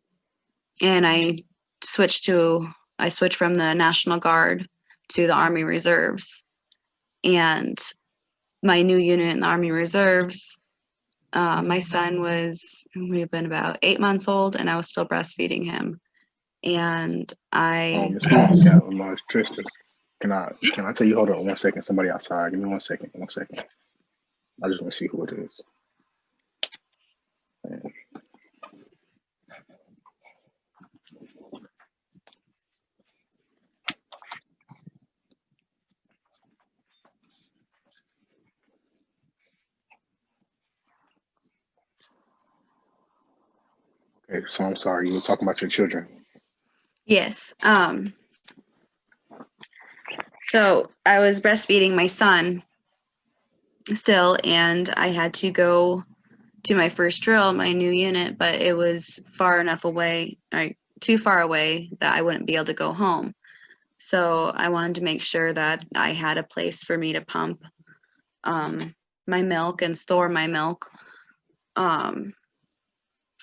and I switched from the National Guard to the Army Reserves. And my new unit in the Army Reserves, my son would have been about 8 months old, and I was still breastfeeding him. And Trista, can I tell you? Hold on 1 second. Somebody outside. Give me 1 second. 1 second. I just want to see who it is. Man. Okay, so I'm sorry. You were talking about your children. Yes. So I was breastfeeding my son still, and I had to go to my first drill, my new unit, but it was far enough away, too far away, that I wouldn't be able to go home. So I wanted to make sure that I had a place for me to pump my milk and store my milk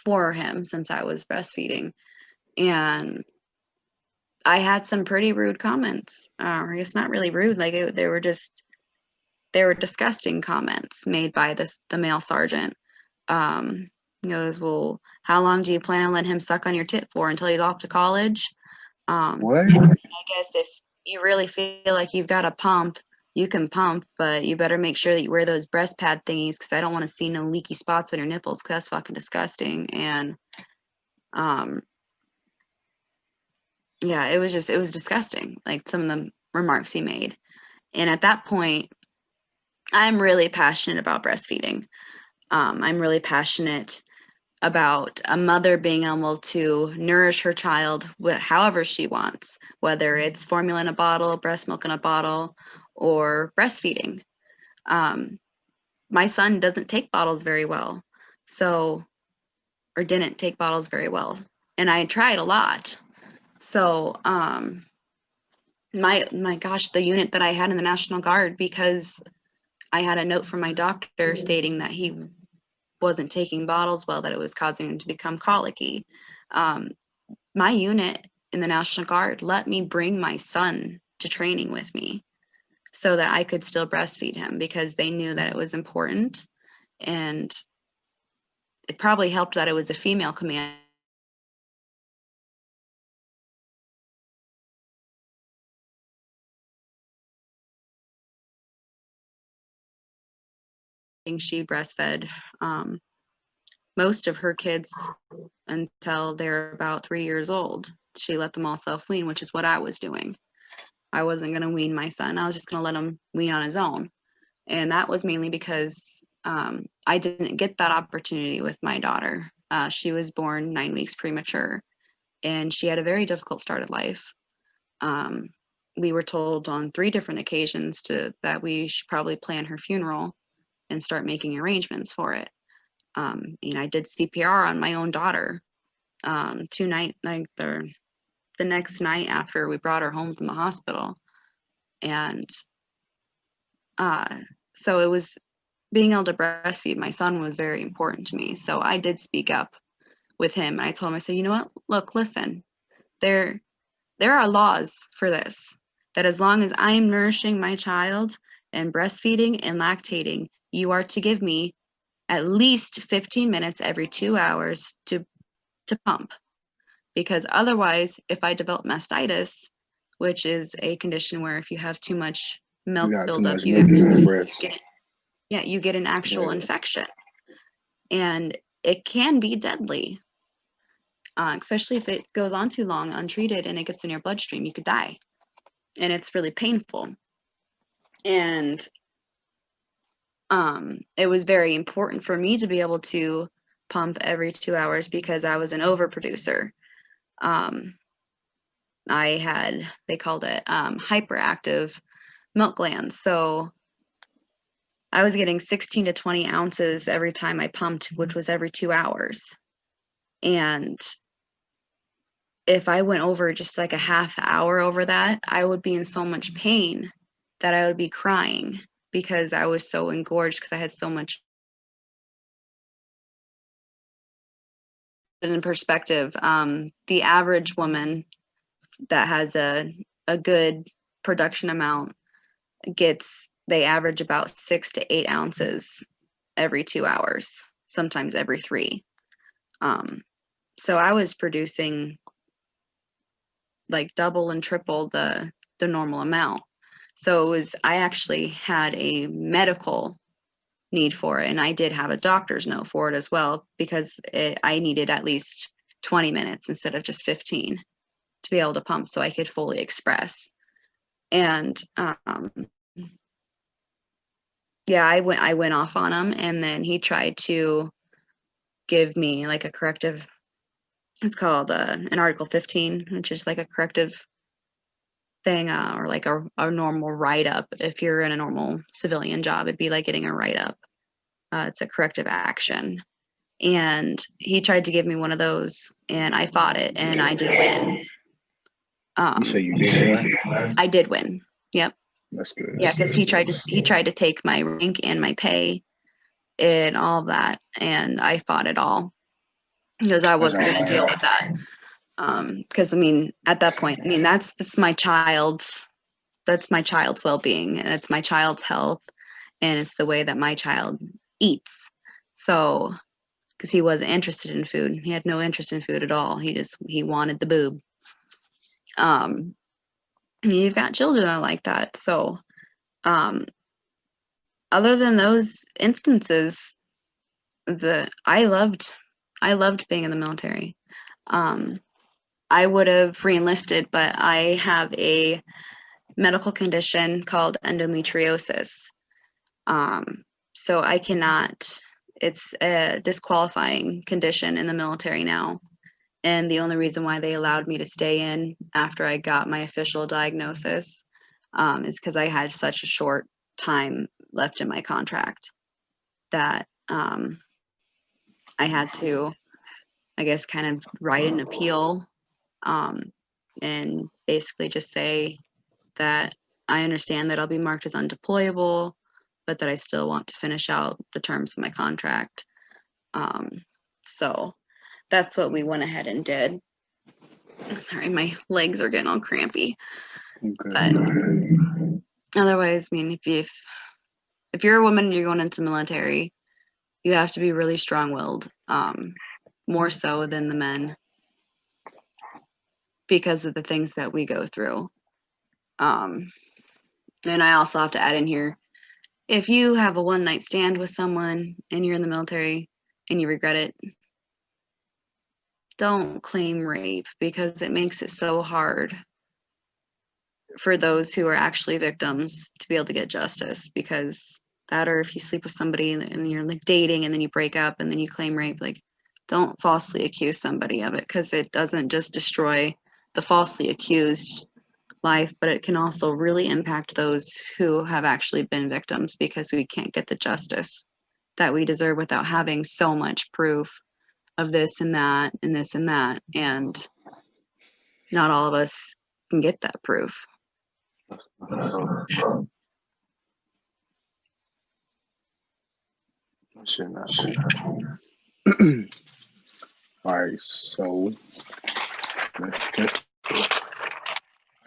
for him, since I was breastfeeding. And I had some pretty rude comments. I guess not really rude, like they were disgusting comments made by the male sergeant. He goes, well, how long do you plan on letting him suck on your tit for, until he's off to college? What? I guess if you really feel like you've got a pump, you can pump, but you better make sure that you wear those breast pad thingies, because I don't want to see no leaky spots on your nipples, because that's fucking disgusting. And yeah, it was disgusting, like some of the remarks he made. And at that point, I'm really passionate about breastfeeding. I'm really passionate about a mother being able to nourish her child however she wants, whether it's formula in a bottle, breast milk in a bottle, or breastfeeding. My son doesn't take bottles very well, or didn't take bottles very well, and I tried a lot. So my gosh, the unit that I had in the National Guard, because I had a note from my doctor stating that he wasn't taking bottles well, that it was causing him to become colicky. My unit in the National Guard let me bring my son to training with me, so that I could still breastfeed him, because they knew that it was important. And it probably helped that it was a female command. She breastfed most of her kids until they're about 3 years old. She let them all self-wean, which is what I was doing. I wasn't going to wean my son. I was just going to let him wean on his own. And that was mainly because I didn't get that opportunity with my daughter. She was born 9 weeks premature, and she had a very difficult start of life. We were told on 3 different occasions that we should probably plan her funeral and start making arrangements for it. I did CPR on my own daughter 2 nights, like the next night after we brought her home from the hospital. And so it was, being able to breastfeed my son was very important to me. So I did speak up with him. I told him, I said, you know what, look, listen, there are laws for this, that as long as I am nourishing my child and breastfeeding and lactating, you are to give me at least 15 minutes every 2 hours to pump. Because otherwise, if I develop mastitis, which is a condition where if you have too much milk buildup, you get an actual infection, and it can be deadly. Especially if it goes on too long untreated and it gets in your bloodstream, you could die, and it's really painful. And it was very important for me to be able to pump every 2 hours because I was an overproducer. I had, they called it hyperactive milk glands. So I was getting 16 to 20 ounces every time I pumped, which was every 2 hours. And if I went over just like a half hour over that, I would be in so much pain that I would be crying because I was so engorged because I had so much. In perspective, the average woman that has a good production amount they average about 6 to 8 ounces every 2 hours, sometimes every 3. So I was producing like double and triple the normal amount. So I actually had a medical need for it, and I did have a doctor's note for it as well because I needed at least 20 minutes instead of just 15 to be able to pump so I could fully express. And yeah, I went off on him, and then he tried to give me like a corrective. It's called an Article 15, which is like a corrective thing, or like a normal write-up. If you're in a normal civilian job, it'd be like getting a write-up. It's a corrective action. And he tried to give me one of those, and I fought it, and I did win. You say you did win? I did win. Yep. That's good. Yeah, because he tried to take my rank and my pay and all that, and I fought it all because I wasn't going to deal with that. Because I mean, at that point, I mean that's my child's well-being, and it's my child's health, and it's the way that my child eats. So, because he wasn't interested in food, he had no interest in food at all. He wanted the boob. You've got children that are like that. So, other than those instances, I loved being in the military. I would have reenlisted, but I have a medical condition called endometriosis. So I cannot, it's a disqualifying condition in the military now. And the only reason why they allowed me to stay in after I got my official diagnosis is because I had such a short time left in my contract that I had to, I guess, kind of write an appeal and basically just say that I understand that I'll be marked as undeployable, but that I still want to finish out the terms of my contract. So that's what we went ahead and did. Sorry, my legs are getting all crampy. Okay. But otherwise, I mean, if you're a woman and you're going into the military, you have to be really strong-willed, more so than the men, because of the things that we go through. And I also have to add in here, if you have a one-night stand with someone and you're in the military and you regret it, don't claim rape, because it makes it so hard for those who are actually victims to be able to get justice, because that, or if you sleep with somebody and you're like dating and then you break up and then you claim rape, like don't falsely accuse somebody of it, because it doesn't just destroy the falsely accused life, but it can also really impact those who have actually been victims, because we can't get the justice that we deserve without having so much proof of this and that and this and that, and not all of us can get that proof. All right, so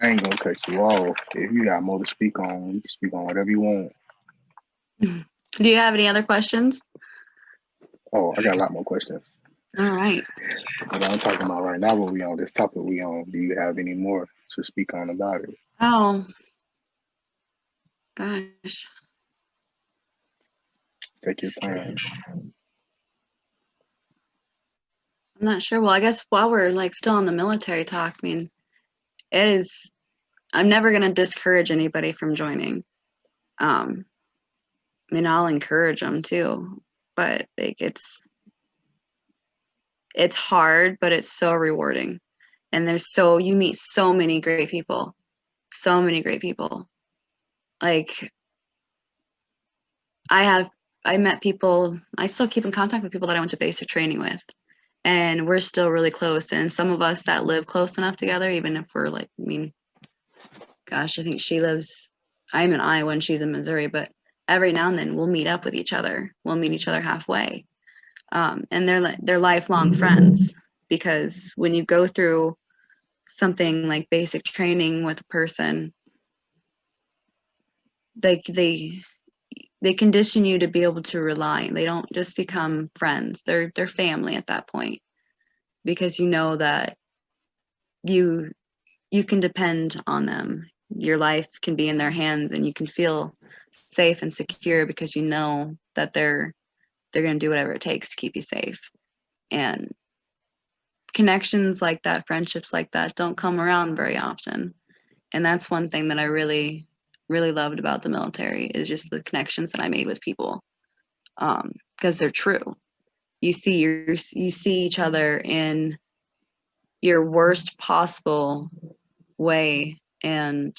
I ain't gonna cut you off. If you got more to speak on, you can speak on whatever you want. Do you have any other questions? Oh, I got a lot more questions. All right. But I'm talking about right now, what we on, this topic we on. Do you have any more to speak on about it? Oh, gosh. Take your time. I'm not sure. Well, I guess while we're like still on the military talk, I mean, I'm never going to discourage anybody from joining. I mean, I'll encourage them too, but like it's hard, but it's so rewarding. And you meet so many great people, so many great people. Like I met people, I still keep in contact with people that I went to basic training with, and we're still really close. And some of us that live close enough together, even if we're like, I mean, gosh, I think I'm in Iowa and she's in Missouri, but every now and then we'll meet up with each other. We'll meet each other halfway. And they're lifelong friends, because when you go through something like basic training with a person, they condition you to be able to rely. They don't just become friends. They're family at that point, because you know that you can depend on them. Your life can be in their hands and you can feel safe and secure, because you know that they're going to do whatever it takes to keep you safe. And connections like that, friendships like that, don't come around very often. And that's one thing that I really, really loved about the military, is just the connections that I made with people, because they're true. You see each other in your worst possible way, and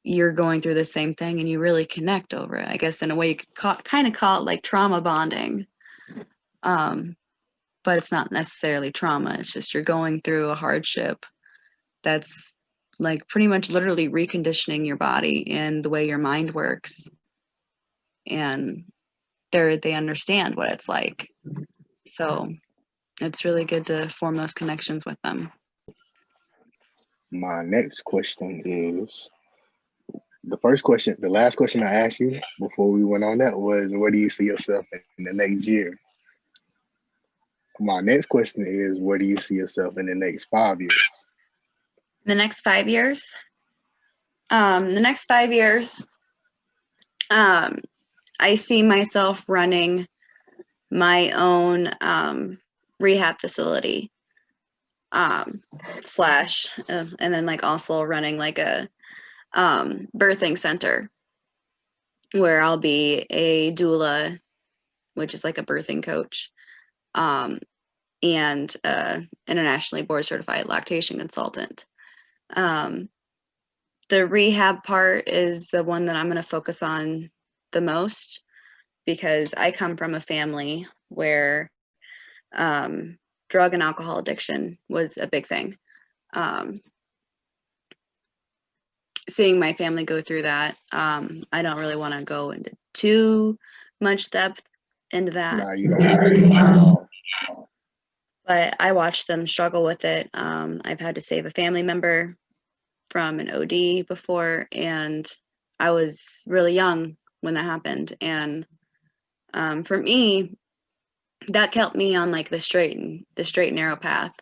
you're going through the same thing, and you really connect over it. I guess in a way you could kind of call it like trauma bonding. But it's not necessarily trauma. It's just you're going through a hardship that's like pretty much literally reconditioning your body and the way your mind works. And they understand what it's like. So it's really good to form those connections with them. My next question is, the last question I asked you before we went on that was, where do you see yourself in the next year? My next question is, where do you see yourself in the next 5 years? The next 5 years? The next 5 years, I see myself running my own rehab facility, slash, and then like also running like a birthing center, where I'll be a doula, which is like a birthing coach, and internationally board certified lactation consultant. The rehab part is the one that I'm going to focus on the most, because I come from a family where drug and alcohol addiction was a big thing. Seeing my family go through that, I don't really want to go into too much depth into that. Nah, you don't have to. But I watched them struggle with it. I've had to save a family member from an OD before, and I was really young when that happened. And for me, that kept me on like the straight and narrow path.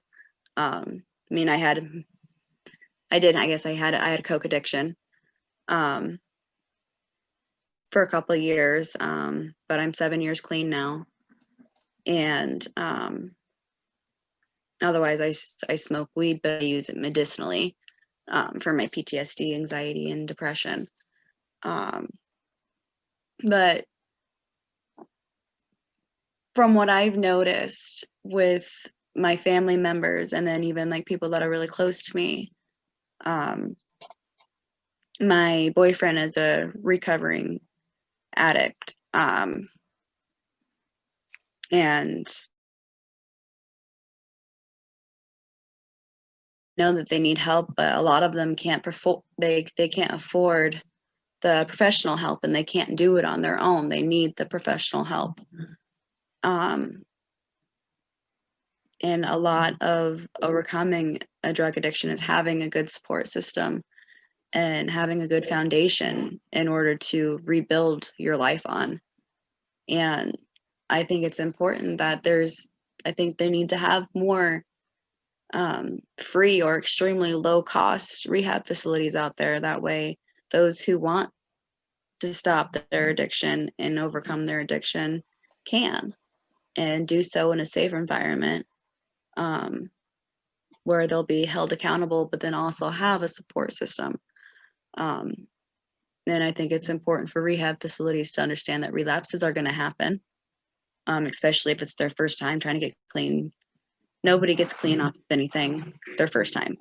I mean, I had a coke addiction for a couple of years, but I'm 7 years clean now. And otherwise I smoke weed, but I use it medicinally. for my PTSD, anxiety, and depression. But from what I've noticed with my family members, and then even like people that are really close to me, my boyfriend is a recovering addict, and know that they need help, but a lot of them can't they can't afford the professional help, and they can't do it on their own. They need the professional help. And a lot of overcoming a drug addiction is having a good support system and having a good foundation in order to rebuild your life on. And I think it's important that I think they need to have more free or extremely low cost rehab facilities out there. That way, those who want to stop their addiction and overcome their addiction can, and do so in a safe environment, where they'll be held accountable, but then also have a support system. And I think it's important for rehab facilities to understand that relapses are going to happen, especially if it's their first time trying to get clean. Nobody gets clean off of anything their first time.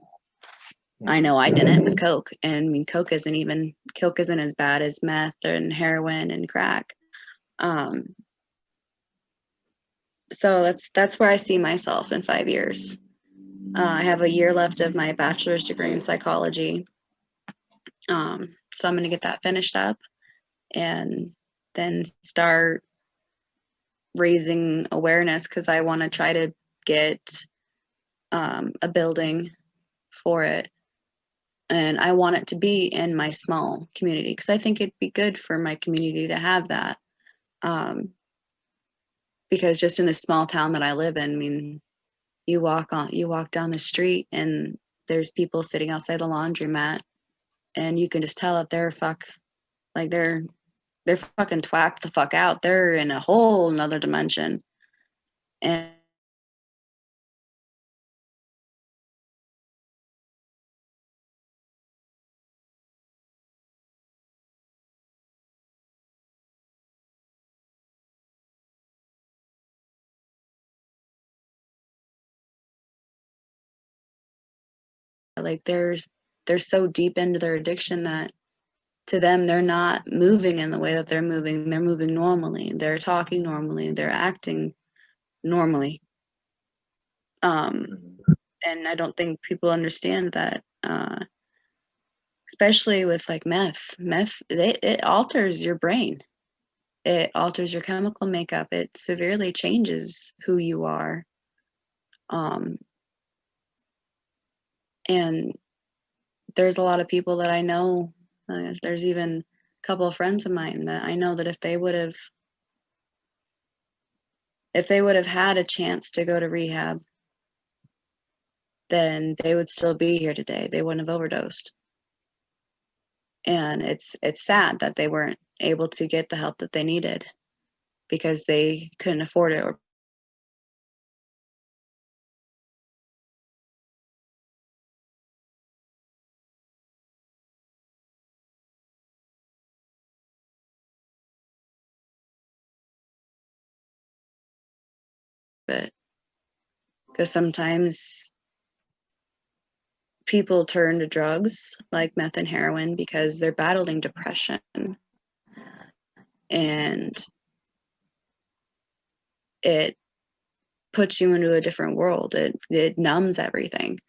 I know I didn't with Coke, and I mean, Coke isn't as bad as meth and heroin and crack. So that's where I see myself in 5 years. I have a year left of my bachelor's degree in psychology. So I'm going to get that finished up and then start raising awareness, because I want to try to get a building for it. And I want it to be in my small community, because I think it'd be good for my community to have that. Because just in this small town that I live in, I mean, you walk down the street and there's people sitting outside the laundromat, and you can just tell that they're fucking twacked the fuck out. They're in a whole nother dimension. And like they're so deep into their addiction that to them they're not moving in the way that they're moving. They're moving normally. They're talking normally. They're acting normally. And I don't think people understand that, especially with like meth. It alters your brain. It alters your chemical makeup. It severely changes who you are. And there's a lot of people that I know. There's even a couple of friends of mine that I know that if they would have had a chance to go to rehab, then they would still be here today. They wouldn't have overdosed. And it's sad that they weren't able to get the help that they needed because they couldn't afford it. But because sometimes people turn to drugs like meth and heroin because they're battling depression, and it puts you into a different world. It numbs everything.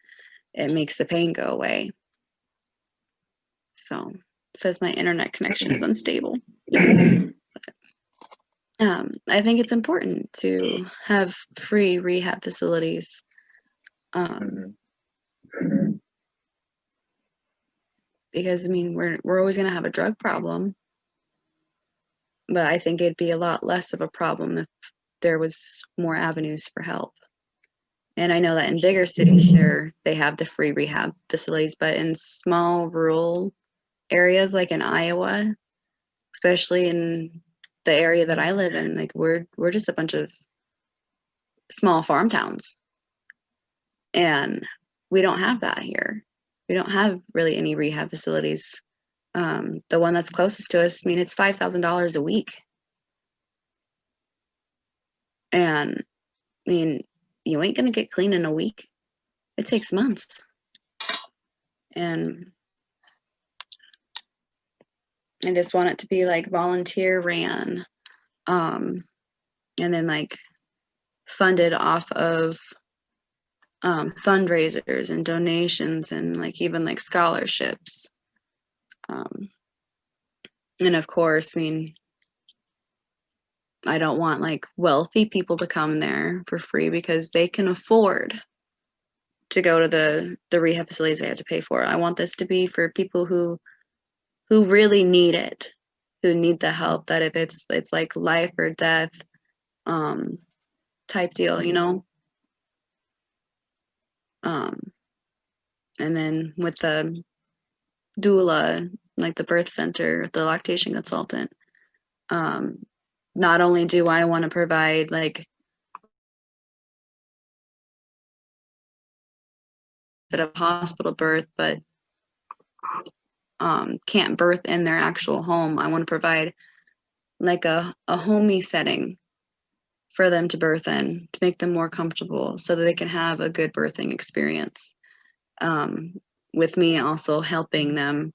It makes the pain go away. So it says my internet connection is unstable. I think it's important to have free rehab facilities. Because I mean, we're always going to have a drug problem, but I think it'd be a lot less of a problem if there was more avenues for help. And I know that in bigger cities they have the free rehab facilities, but in small rural areas like in Iowa, especially in the area that I live in, like we're just a bunch of small farm towns, and we don't have that here. We don't have really any rehab facilities. The one that's closest to us, I mean, it's $5,000 a week. And I mean, you ain't gonna get clean in a week. It takes months. And I just want it to be like volunteer ran. And then like funded off of fundraisers and donations and like even like scholarships. And of course, I mean, I don't want like wealthy people to come there for free because they can afford to go to the rehab facilities they have to pay for. I want this to be for people who really need it, who need the help, that if it's like life or death type deal, you know. And then with the doula, like the birth center, the lactation consultant, not only do I want to provide like a hospital birth, but can't birth in their actual home. I want to provide like a homey setting for them to birth in, to make them more comfortable so that they can have a good birthing experience. With me also helping them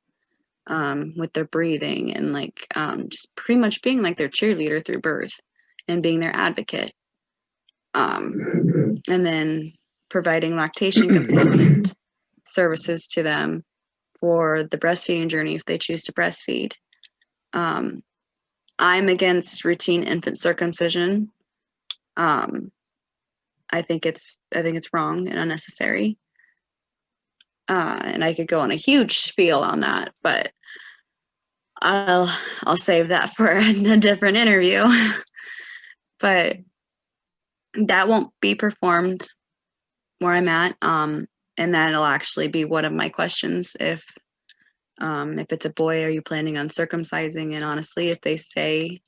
with their breathing and like just pretty much being like their cheerleader through birth and being their advocate. And then providing lactation consultant services to them for the breastfeeding journey if they choose to breastfeed. I'm against routine infant circumcision. I think it's wrong and unnecessary. And I could go on a huge spiel on that, but I'll save that for a different interview. But that won't be performed where I'm at. And that'll actually be one of my questions. If it's a boy, are you planning on circumcising? And honestly, if they say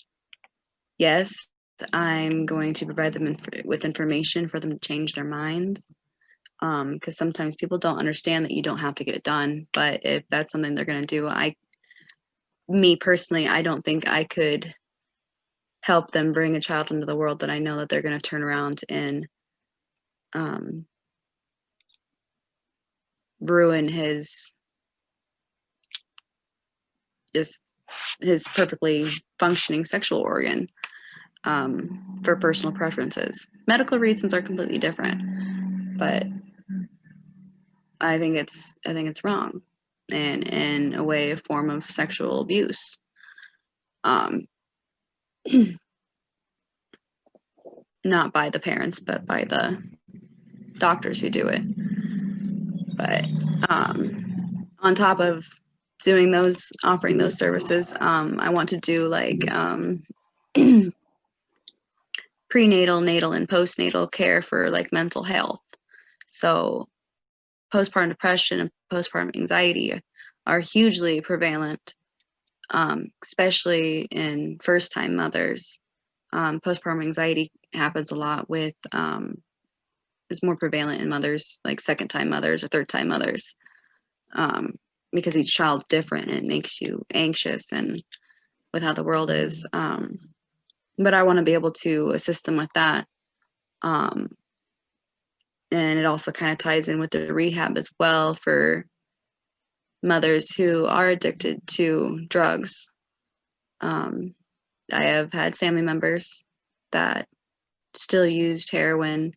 yes, I'm going to provide them with information for them to change their minds. Because sometimes people don't understand that you don't have to get it done. But if that's something they're going to do, me personally, I don't think I could help them bring a child into the world that I know that they're going to turn around and ruin his perfectly functioning sexual organ for personal preferences. Medical reasons are completely different, but I think it's wrong and in a way a form of sexual abuse. Not by the parents, but by the doctors who do it. But on top of offering those services, I want to do like prenatal, natal, and postnatal care for like mental health. So postpartum depression and postpartum anxiety are hugely prevalent, especially in first-time mothers. Postpartum anxiety happens a lot with is more prevalent in mothers, like second-time mothers or third-time mothers, because each child's different and it makes you anxious and with how the world is. But I want to be able to assist them with that. And it also kind of ties in with the rehab as well for mothers who are addicted to drugs. I have had family members that still used heroin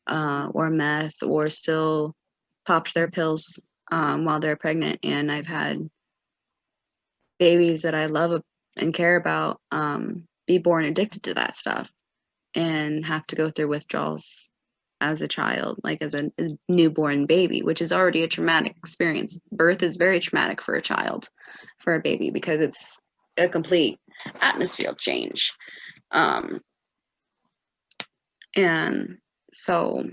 or meth or still popped their pills while they're pregnant. And I've had babies that I love and care about be born addicted to that stuff and have to go through withdrawals as a child, like as a newborn baby, which is already a traumatic experience. Birth is very traumatic for a child, for a baby, because it's a complete atmospheric change. And so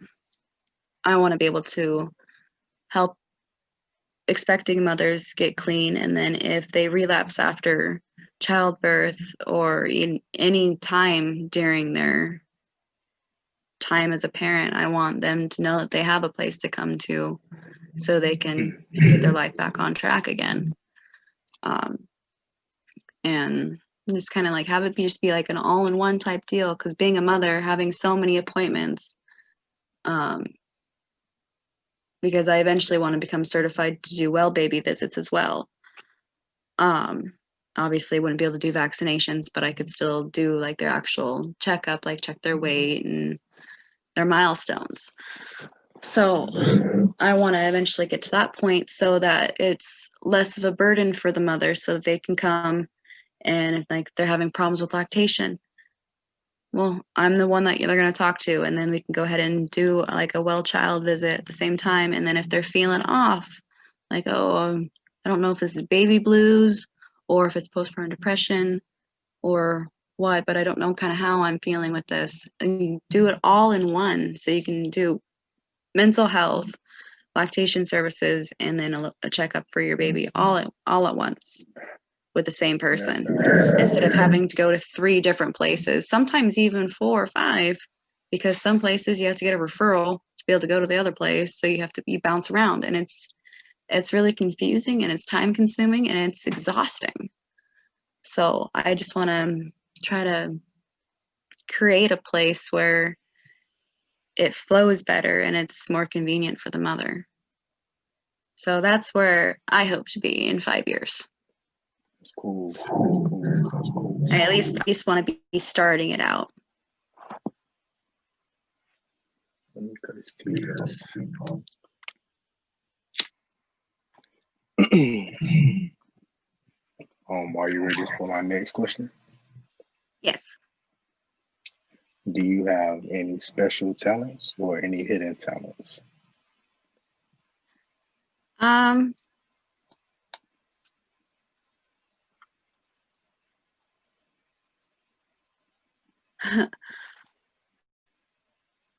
I want to be able to help expecting mothers get clean, and then if they relapse after childbirth or in any time during their time as a parent, I want them to know that they have a place to come to so they can get their life back on track again. And just kind of like have it just be like an all-in-one type deal, because being a mother, having so many appointments, because I eventually want to become certified to do well baby visits as well. Obviously wouldn't be able to do vaccinations, but I could still do like their actual checkup, like check their weight and their milestones. So I want to eventually get to that point so that it's less of a burden for the mother, so that they can come, and if like they're having problems with lactation, well, I'm the one that they're going to talk to, and then we can go ahead and do like a well child visit at the same time. And then if they're feeling off, like, oh, I don't know if this is baby blues or if it's postpartum depression or what, but I don't know kind of how I'm feeling with this. And you do it all in one, so you can do mental health, lactation services, and then a checkup for your baby all at once with the same person, instead of having to go to 3 different places, sometimes even 4 or 5, because some places you have to get a referral to be able to go to the other place, so you bounce around, and it's really confusing, and it's time consuming, and it's exhausting. So I just want to try to create a place where it flows better and it's more convenient for the mother. So that's where I hope to be in 5 years. That's cool. That's cool. That's cool. I at least want to be starting it out. Let me cut his teeth off. Are you ready for my next question? Yes. Do you have any special talents or any hidden talents? Well,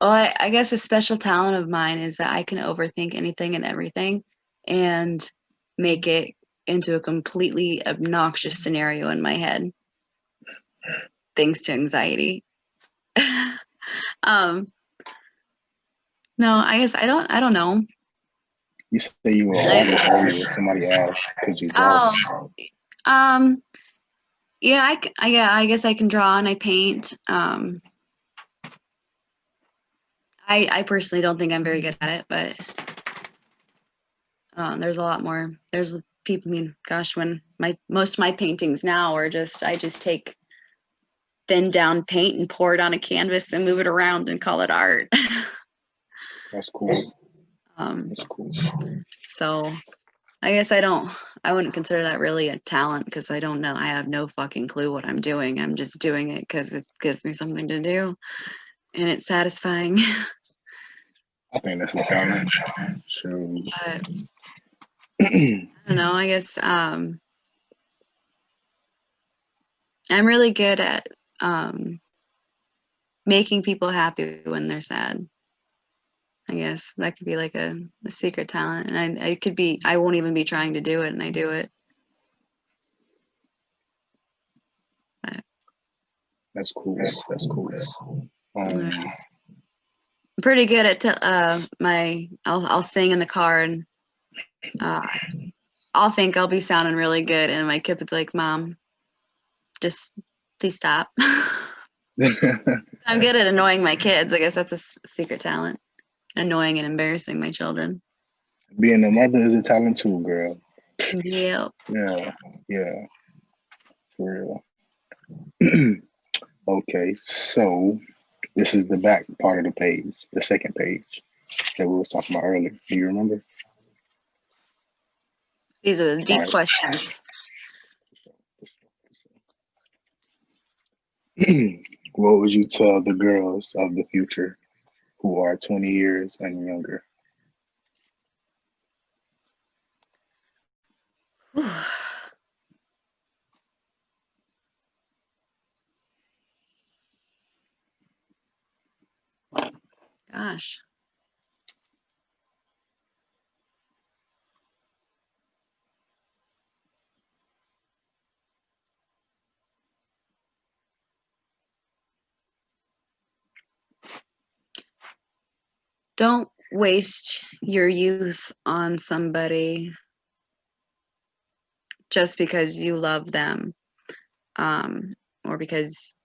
I guess a special talent of mine is that I can overthink anything and everything and make it into a completely obnoxious scenario in my head, thanks to anxiety. No, I guess I don't know. You say you were an artist earlier. Somebody asked, could you draw? Yeah, I guess I can draw and I paint. I personally don't think I'm very good at it, but there's a lot more. There's people. I mean, gosh, when most of my paintings now are I just take thin down paint and pour it on a canvas and move it around and call it art. That's cool. That's cool. So I guess I wouldn't consider that really a talent, because I don't know. I have no fucking clue what I'm doing. I'm just doing it because it gives me something to do and it's satisfying. I think that's a talent. Sure. I don't know. I guess I'm really good at making people happy when they're sad. I guess that could be like a secret talent, and I won't even be trying to do it, and I do it. But that's cool. That's cool. I'm pretty good at I'll sing in the car, and I'll think I'll be sounding really good, and my kids will be like, "Mom, just please stop." I'm good at annoying my kids. I guess that's a secret talent. Annoying and embarrassing my children. Being a mother is a talent too, girl. Yep. Yeah. For real. Okay, so this is the back part of the page, the second page that we were talking about earlier. Do you remember? These are the deep questions. What would you tell the girls of the future who are 20 years and younger? Gosh. Don't waste your youth on somebody just because you love them, or because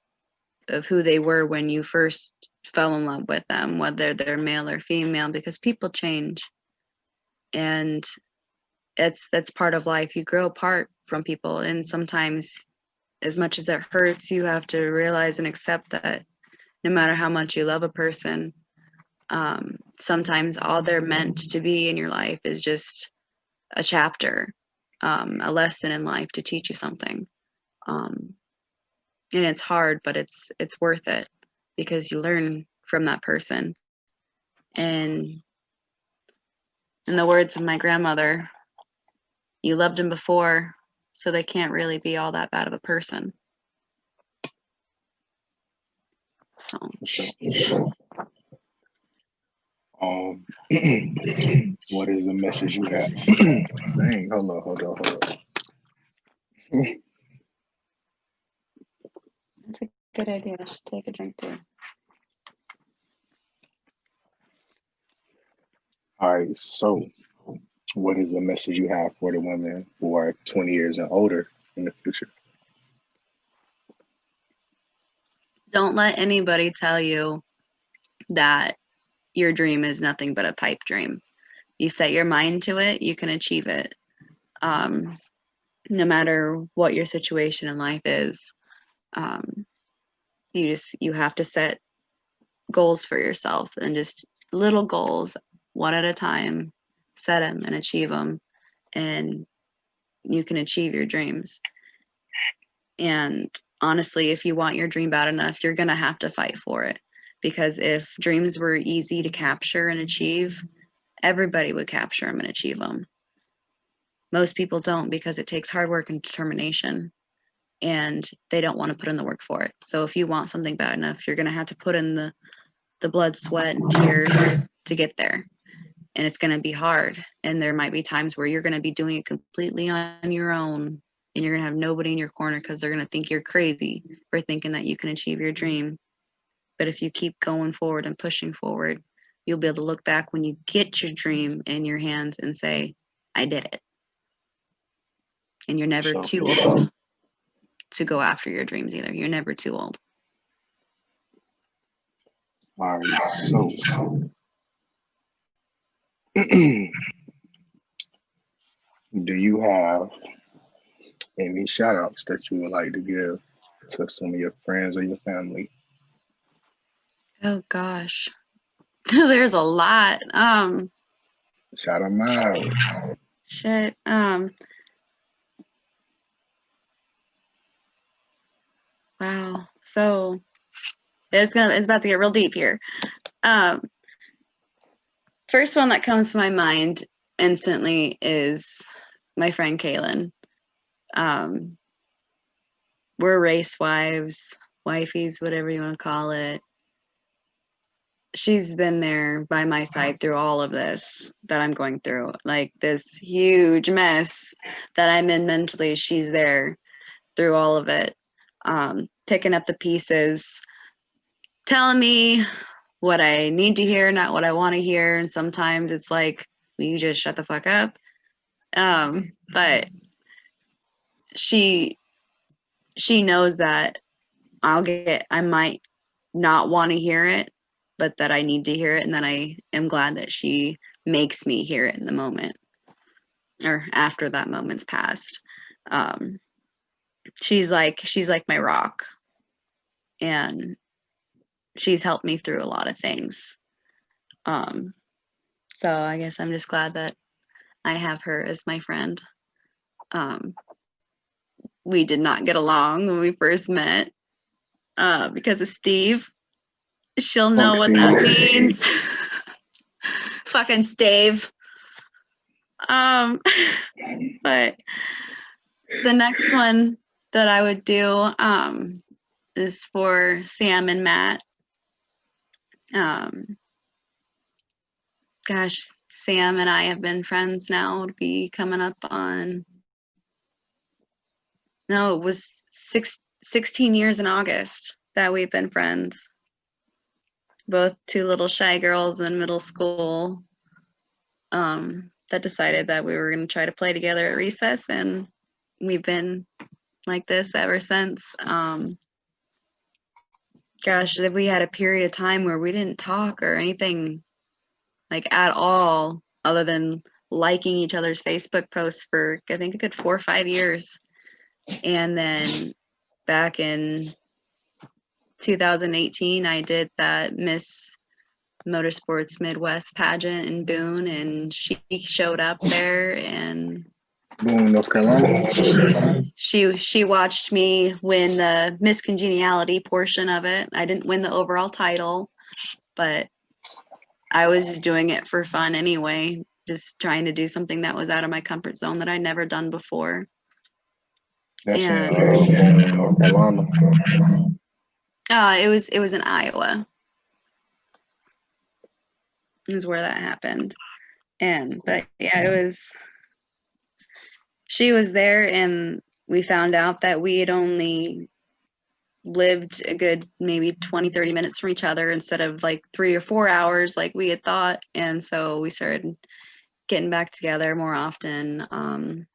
of who they were when you first fell in love with them, whether they're male or female, because people change. And that's part of life. You grow apart from people, and sometimes, as much as it hurts, you have to realize and accept that no matter how much you love a person, sometimes all they're meant to be in your life is just a chapter, a lesson in life to teach you something. And it's hard, but it's worth it, because you learn from that person. And in the words of my grandmother, you loved him before, so they can't really be all that bad of a person. So what is the message you have? Dang, hold on. that's a good idea. I should take a drink too. All right, so what is the message you have for the women who are 20 years and older in the future? Don't let anybody tell you that your dream is nothing but a pipe dream. You set your mind to it, you can achieve it. No matter what your situation in life is, you have to set goals for yourself, and just little goals, one at a time. Set them and achieve them, and you can achieve your dreams. And honestly, if you want your dream bad enough, you're going to have to fight for it, because if dreams were easy to capture and achieve, everybody would capture them and achieve them. Most people don't, because it takes hard work and determination, and they don't want to put in the work for it. So if you want something bad enough, you're going to have to put in the blood, sweat, and tears to get there. And it's going to be hard. And there might be times where you're going to be doing it completely on your own, and you're going to have nobody in your corner, because they're going to think you're crazy for thinking that you can achieve your dream. But if you keep going forward and pushing forward, you'll be able to look back when you get your dream in your hands and say, I did it. And you're never too old to go after your dreams either. You're never too old. All right, so do you have any shout outs that you would like to give to some of your friends or your family? Oh gosh. There's a lot. Shout them out. Shit. Wow. So it's about to get real deep here. First one that comes to my mind instantly is my friend Kaylin. We're race wives, wifeys, whatever you want to call it. She's been there by my side through all of this that I'm going through, like this huge mess that I'm in mentally. She's there through all of it, picking up the pieces, telling me what I need to hear, not what I want to hear. And sometimes it's like, will you just shut the fuck up? But she knows that I might not want to hear it, but that I need to hear it, and that I am glad that she makes me hear it in the moment, or after that moment's passed. She's like my rock, and she's helped me through a lot of things. So I guess I'm just glad that I have her as my friend. We did not get along when we first met, because of Steve. She'll know what that means. Fucking Steve. But the next one that I would do is for Sam and Matt. Gosh, Sam and I have been friends now. It'll be coming up on, no, it was 16 years in August that we've been friends. both two little shy girls in middle school that decided that we were going to try to play together at recess, and we've been like this ever since. Gosh, we had a period of time where we didn't talk or anything like at all, other than liking each other's Facebook posts for I think a good 4 or 5 years. And then back in 2018, I did that Miss Motorsports Midwest pageant in Boone, and she showed up there, and Boone, North Carolina. she watched me win the Miss Congeniality portion of it. I didn't win the overall title, but I was just doing it for fun anyway, just trying to do something that was out of my comfort zone that I'd never done before. That's in And Boone, North Carolina. it was in Iowa. Is where that happened. But yeah, it was, she was there, and we found out that we had only lived a good maybe 20-30 minutes from each other instead of like 3 or 4 hours like we had thought. And so we started getting back together more often.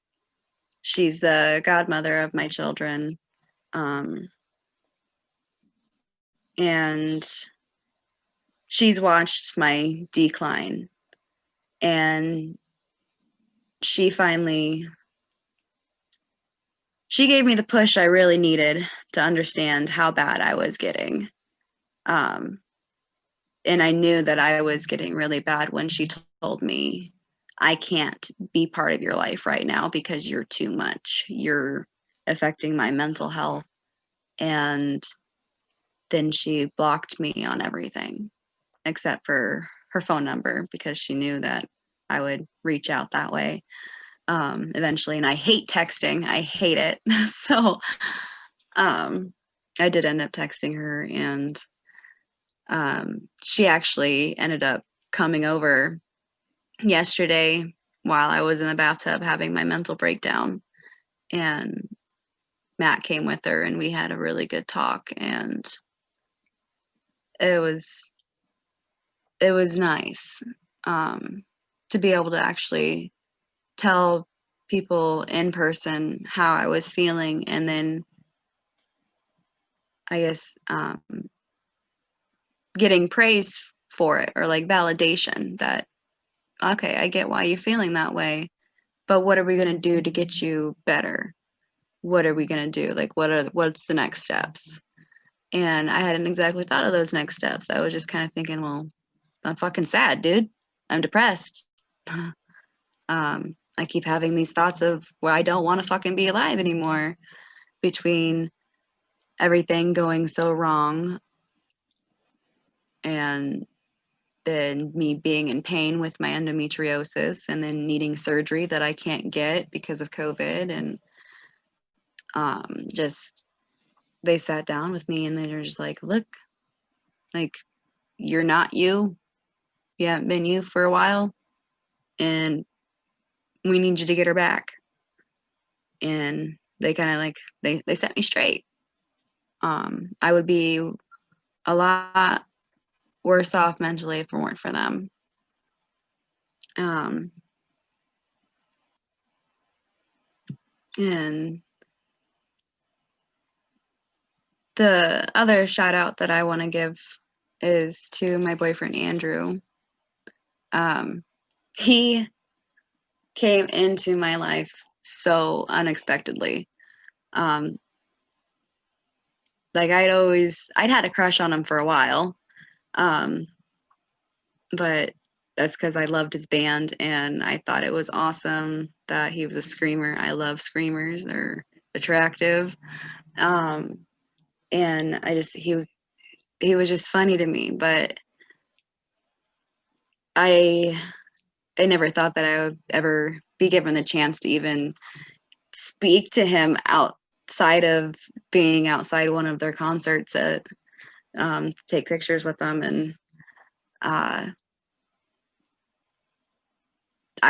She's the godmother of my children, and she's watched my decline, and she gave me the push I really needed to understand how bad I was getting. And I knew that I was getting really bad when she told me, I can't be part of your life right now because you're too much. You're affecting my mental health. And then she blocked me on everything except for her phone number, because she knew that I would reach out that way eventually. And I hate texting. I hate it. So I did end up texting her, and she actually ended up coming over yesterday while I was in the bathtub having my mental breakdown, and Matt came with her, and we had a really good talk, and it was nice to be able to actually tell people in person how I was feeling, and then I guess getting praise for it, or like validation that, okay, I get why you're feeling that way, but what are we going to do to get you better? What are we going to do? Like, what's the next steps? And I hadn't exactly thought of those next steps. I was just kind of thinking, well, I'm fucking sad, dude. I'm depressed. I keep having these thoughts of where I don't want to fucking be alive anymore, between everything going so wrong and then me being in pain with my endometriosis, and then needing surgery that I can't get because of COVID. And just, they sat down with me, and they're just like, look, like, you're not you. You haven't been you for a while, and we need you to get her back. And they kind of like, they set me straight. I would be a lot worse off mentally if it weren't for them. And the other shout out that I want to give is to my boyfriend, Andrew. He came into my life so unexpectedly. Like, I'd had a crush on him for a while. But that's because I loved his band, and I thought it was awesome that he was a screamer. I love screamers. They're attractive. And he was just funny to me, but I never thought that I would ever be given the chance to even speak to him outside of being outside one of their concerts, at take pictures with them. And I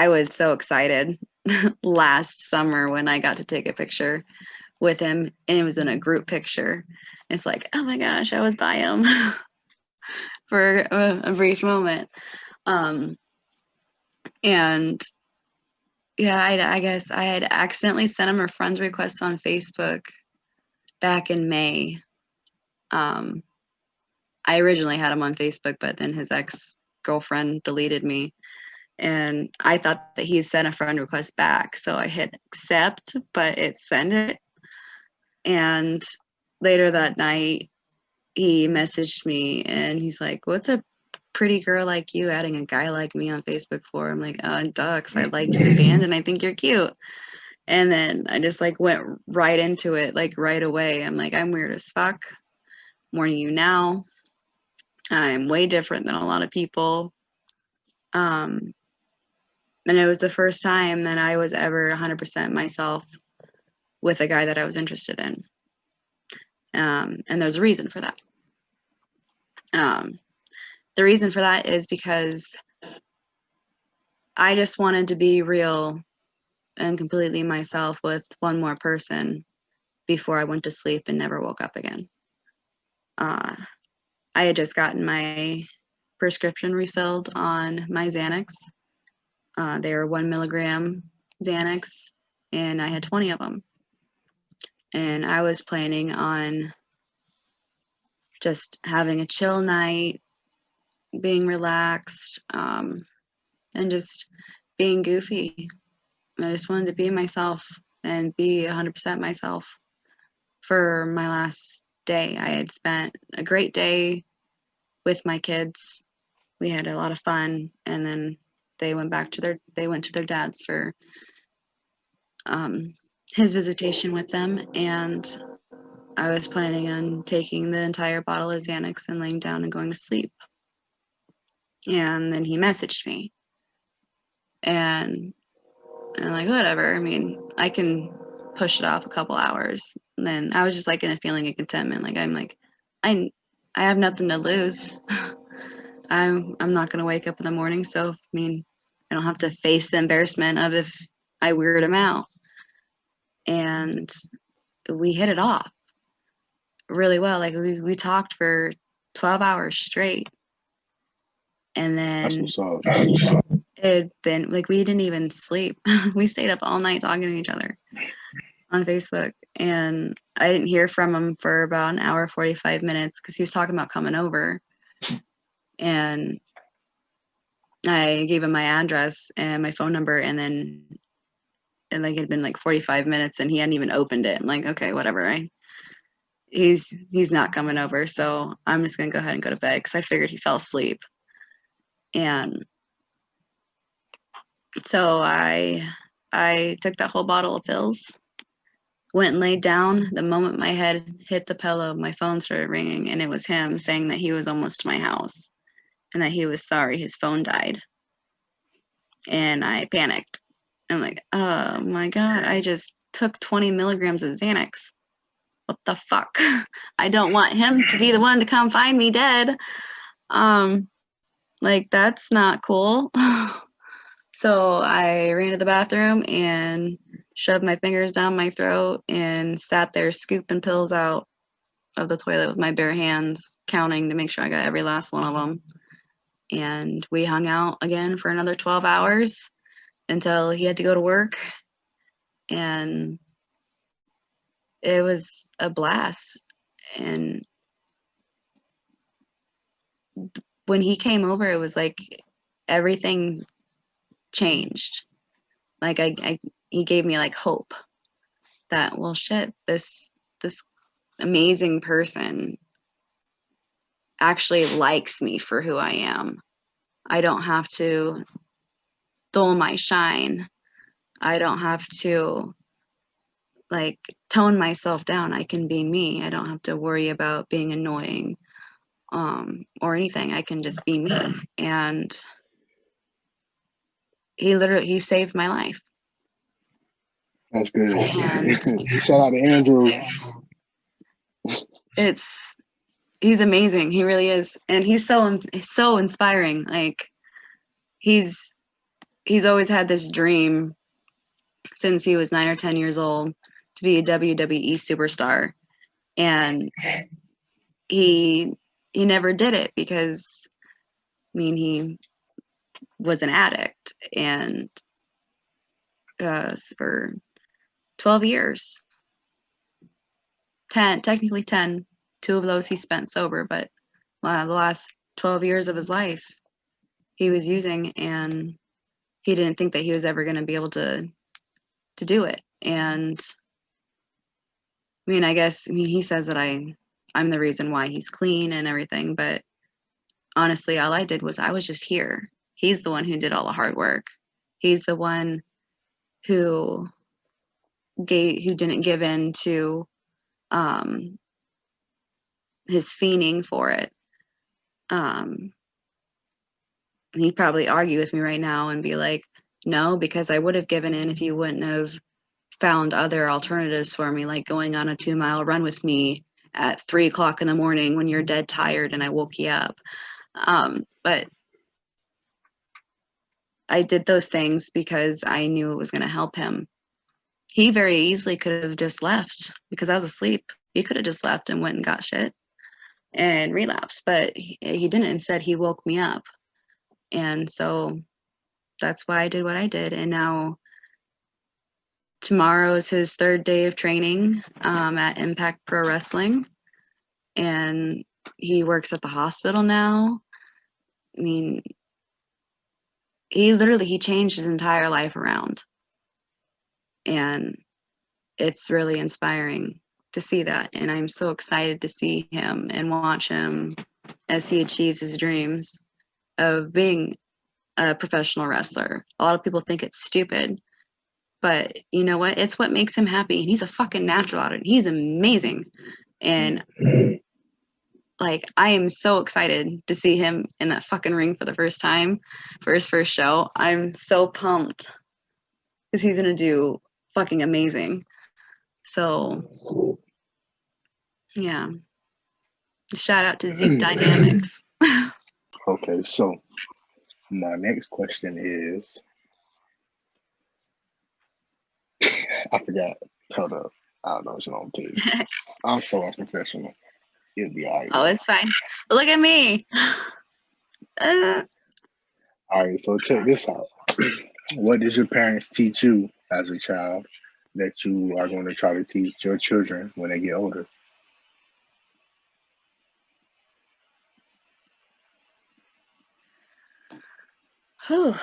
was so excited last summer when I got to take a picture with him, and it was in a group picture. It's like, oh my gosh, I was by him for a brief moment. And yeah, I guess I had accidentally sent him a friend's request on Facebook back in May. I originally had him on Facebook, but then his ex-girlfriend deleted me. And I thought that he had sent a friend request back. So I hit accept, but it sent it. And later that night, he messaged me and he's like, "What's a pretty girl like you adding a guy like me on Facebook for?" I'm like, ducks, I like your band and I think you're cute. And then I just like went right into it, like right away. I'm like, I'm weird as fuck. Warning you now. I'm way different than a lot of people. And it was the first time that I was ever 100% myself with a guy that I was interested in. And there's a reason for that. The reason for that is because I just wanted to be real and completely myself with one more person before I went to sleep and never woke up again. I had just gotten my prescription refilled on my Xanax. They were 1 milligram Xanax, and I had 20 of them. And I was planning on just having a chill night, being relaxed, and just being goofy. I just wanted to be myself and be 100% myself for my last day. I had spent a great day with my kids. We had a lot of fun, and then they went to their dad's for his visitation with them, and I was planning on taking the entire bottle of Xanax and laying down and going to sleep. And then he messaged me, and I'm like, whatever. I mean, I can push it off a couple hours. And then I was just like in a feeling of contentment. Like I have nothing to lose. I'm not gonna wake up in the morning, so I mean, I don't have to face the embarrassment of if I weird him out. And we hit it off really well. Like we talked for 12 hours straight. And That's then what's up. it'd been like we didn't even sleep. We stayed up all night talking to each other on Facebook. And I didn't hear from him for about an hour, 45 minutes because he was talking about coming over. And I gave him my address and my phone number, and then like it had been like 45 minutes and he hadn't even opened it. I'm like, okay, whatever. He's not coming over, so I'm just gonna go ahead and go to bed because I figured he fell asleep. And so I took that whole bottle of pills, went and laid down. The moment my head hit the pillow, my phone started ringing, and it was him saying that he was almost to my house and that he was sorry his phone died. And I panicked. I'm like, oh my God, I just took 20 milligrams of Xanax. What the fuck? I don't want him to be the one to come find me dead. Like that's not cool. So I ran to the bathroom and shoved my fingers down my throat and sat there scooping pills out of the toilet with my bare hands, counting to make sure I got every last one of them. And we hung out again for another 12 hours until he had to go to work. And it was a blast. And when he came over, it was like everything changed. Like he gave me like hope that, well, shit, this amazing person actually likes me for who I am. I don't have to dull my shine. I don't have to like tone myself down. I can be me. I don't have to worry about being annoying or anything. I can just be me. And he saved my life. That's good. And Shout out to Andrew. He's amazing. He really is. And he's so inspiring. Like he's always had this dream since he was 9 or 10 years old to be a WWE superstar. And he never did it because mean, he was an addict, and for 12 years, 10, technically 10, 2 of those he spent sober, but the last 12 years of his life he was using, and he didn't think that he was ever going to be able to do it. And I mean, he says that I'm the reason why he's clean and everything, but honestly, all I did was I was just here. He's the one who did all the hard work. He's the one who didn't give in to his fiending for it. He'd probably argue with me right now and be like, no, because I would have given in if you wouldn't have found other alternatives for me, like going on a 2-mile run with me at 3:00 in the morning when you're dead tired and I woke you up. But I did those things because I knew it was going to help him. He very easily could have just left because I was asleep. He could have just left and went and got shit and relapsed, but he didn't. Instead, he woke me up. And so that's why I did what I did. And now tomorrow is his 3rd day of training at Impact Pro Wrestling. And he works at the hospital now. I mean, he changed his entire life around. And it's really inspiring to see that. And I'm so excited to see him and watch him as he achieves his dreams of being a professional wrestler. A lot of people think it's stupid, but you know what? It's what makes him happy. And he's a fucking natural at it. He's amazing. And like, I am so excited to see him in that fucking ring for the first time for his first show. I'm so pumped because he's going to do fucking amazing. So, yeah. Shout out to Zeke Dynamics. Okay, so my next question is, I forgot. Hold up. I don't know what's on page. I'm so unprofessional. It'll be all right. Oh, it's fine. Look at me. All right, so check this out. What did your parents teach you as a child that you are going to try to teach your children when they get older? Whew.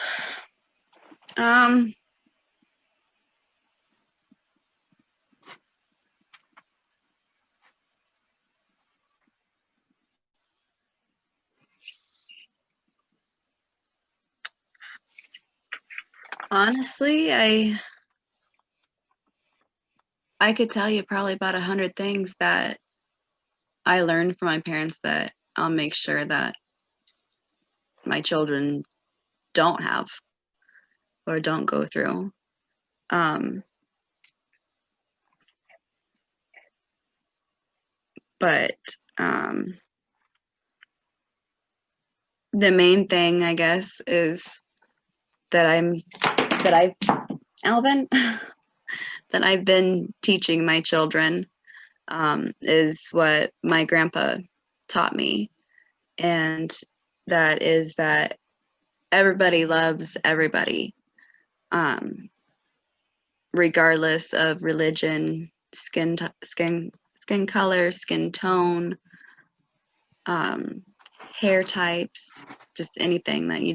Honestly, I could tell you probably about 100 things that I learned from my parents that I'll make sure that my children don't have or don't go through. But the main thing, I guess, is that Alvin, that I've been teaching my children is what my grandpa taught me. And that is that everybody loves everybody, regardless of religion, skin color, skin tone, hair types, just anything that you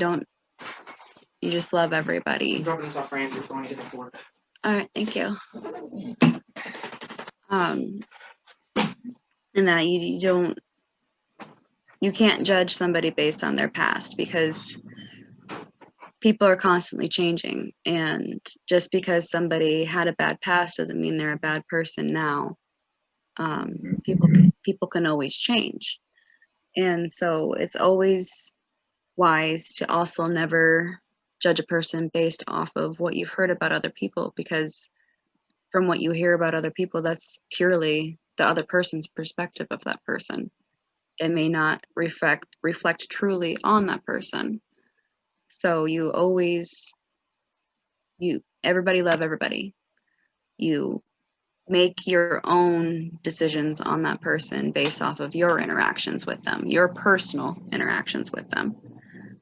just love everybody. I'm dropping this off for Andrew when he gets off work. All right, thank you. And that you can't judge somebody based on their past because people are constantly changing, and just because somebody had a bad past doesn't mean they're a bad person now. People can always change, and so it's always wise to also never judge a person based off of what you've heard about other people, because from what you hear about other people, that's purely the other person's perspective of that person. It may not reflect truly on that person. So everybody love everybody. You make your own decisions on that person based off of your interactions with them, your personal interactions with them.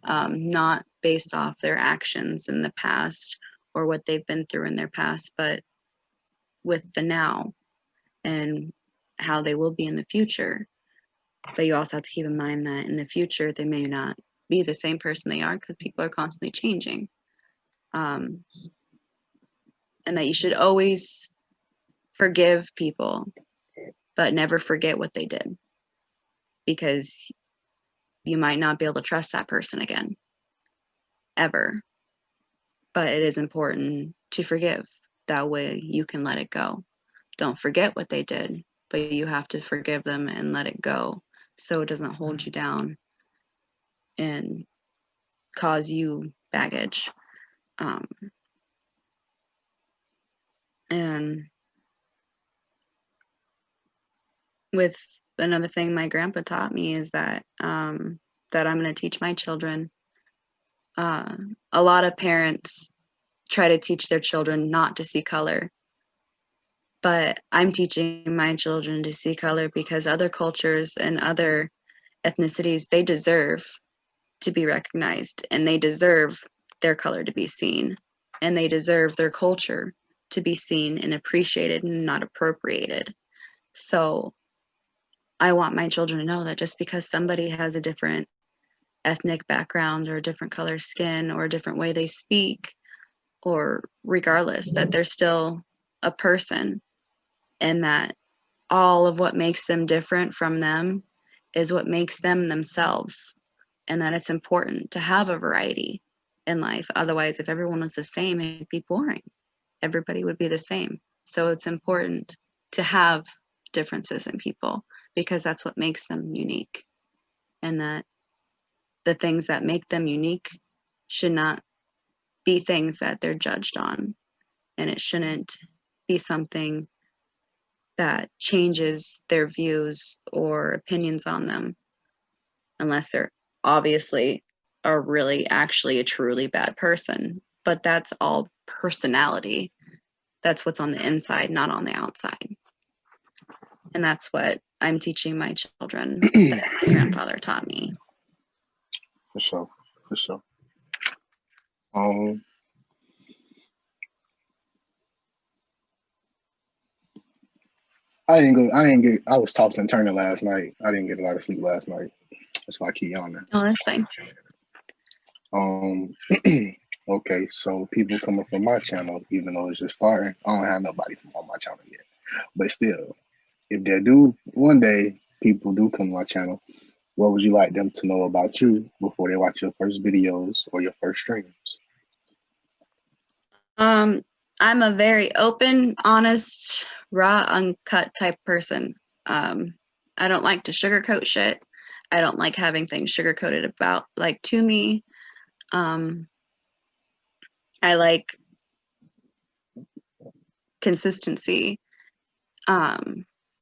not based off their actions in the past or what they've been through in their past, but with the now and how they will be in the future. But you also have to keep in mind that in the future, they may not be the same person they are because people are constantly changing. And that you should always forgive people, but never forget what they did, because you might not be able to trust that person again, ever. But it is important to forgive. That way you can let it go. Don't forget what they did, but you have to forgive them and let it go so it doesn't hold you down and cause you baggage. And with another thing my grandpa taught me is that that I'm going to teach my children. A lot of parents try to teach their children not to see color, but I'm teaching my children to see color because other cultures and other ethnicities, they deserve to be recognized, and they deserve their color to be seen, and they deserve their culture to be seen and appreciated and not appropriated. So I want my children to know that just because somebody has a different ethnic background or a different color skin or a different way they speak, or regardless, that they're still a person, and that all of what makes them different from them is what makes them themselves, and that it's important to have a variety in life. Otherwise, if everyone was the same, it'd be boring. Everybody would be the same. So it's important to have differences in people because that's what makes them unique, and that the things that make them unique should not be things that they're judged on, and it shouldn't be something that changes their views or opinions on them unless they're obviously a really actually a truly bad person. But that's all personality. That's what's on the inside, not on the outside. And that's what I'm teaching my children that my grandfather taught me. For sure, for sure. Um, I didn't go. I didn't get. I was tossing and turning last night. I didn't get a lot of sleep last night. That's why I keep yawning. Oh, that's fine. Okay, so people coming from my channel, even though it's just starting, I don't have nobody from on my channel yet. But still, if there do one day people do come to my channel, what would you like them to know about you before they watch your first videos or your first streams? I'm a very open, honest, raw, uncut type person. I don't like to sugarcoat shit. I don't like having things sugarcoated about like to me. I like consistency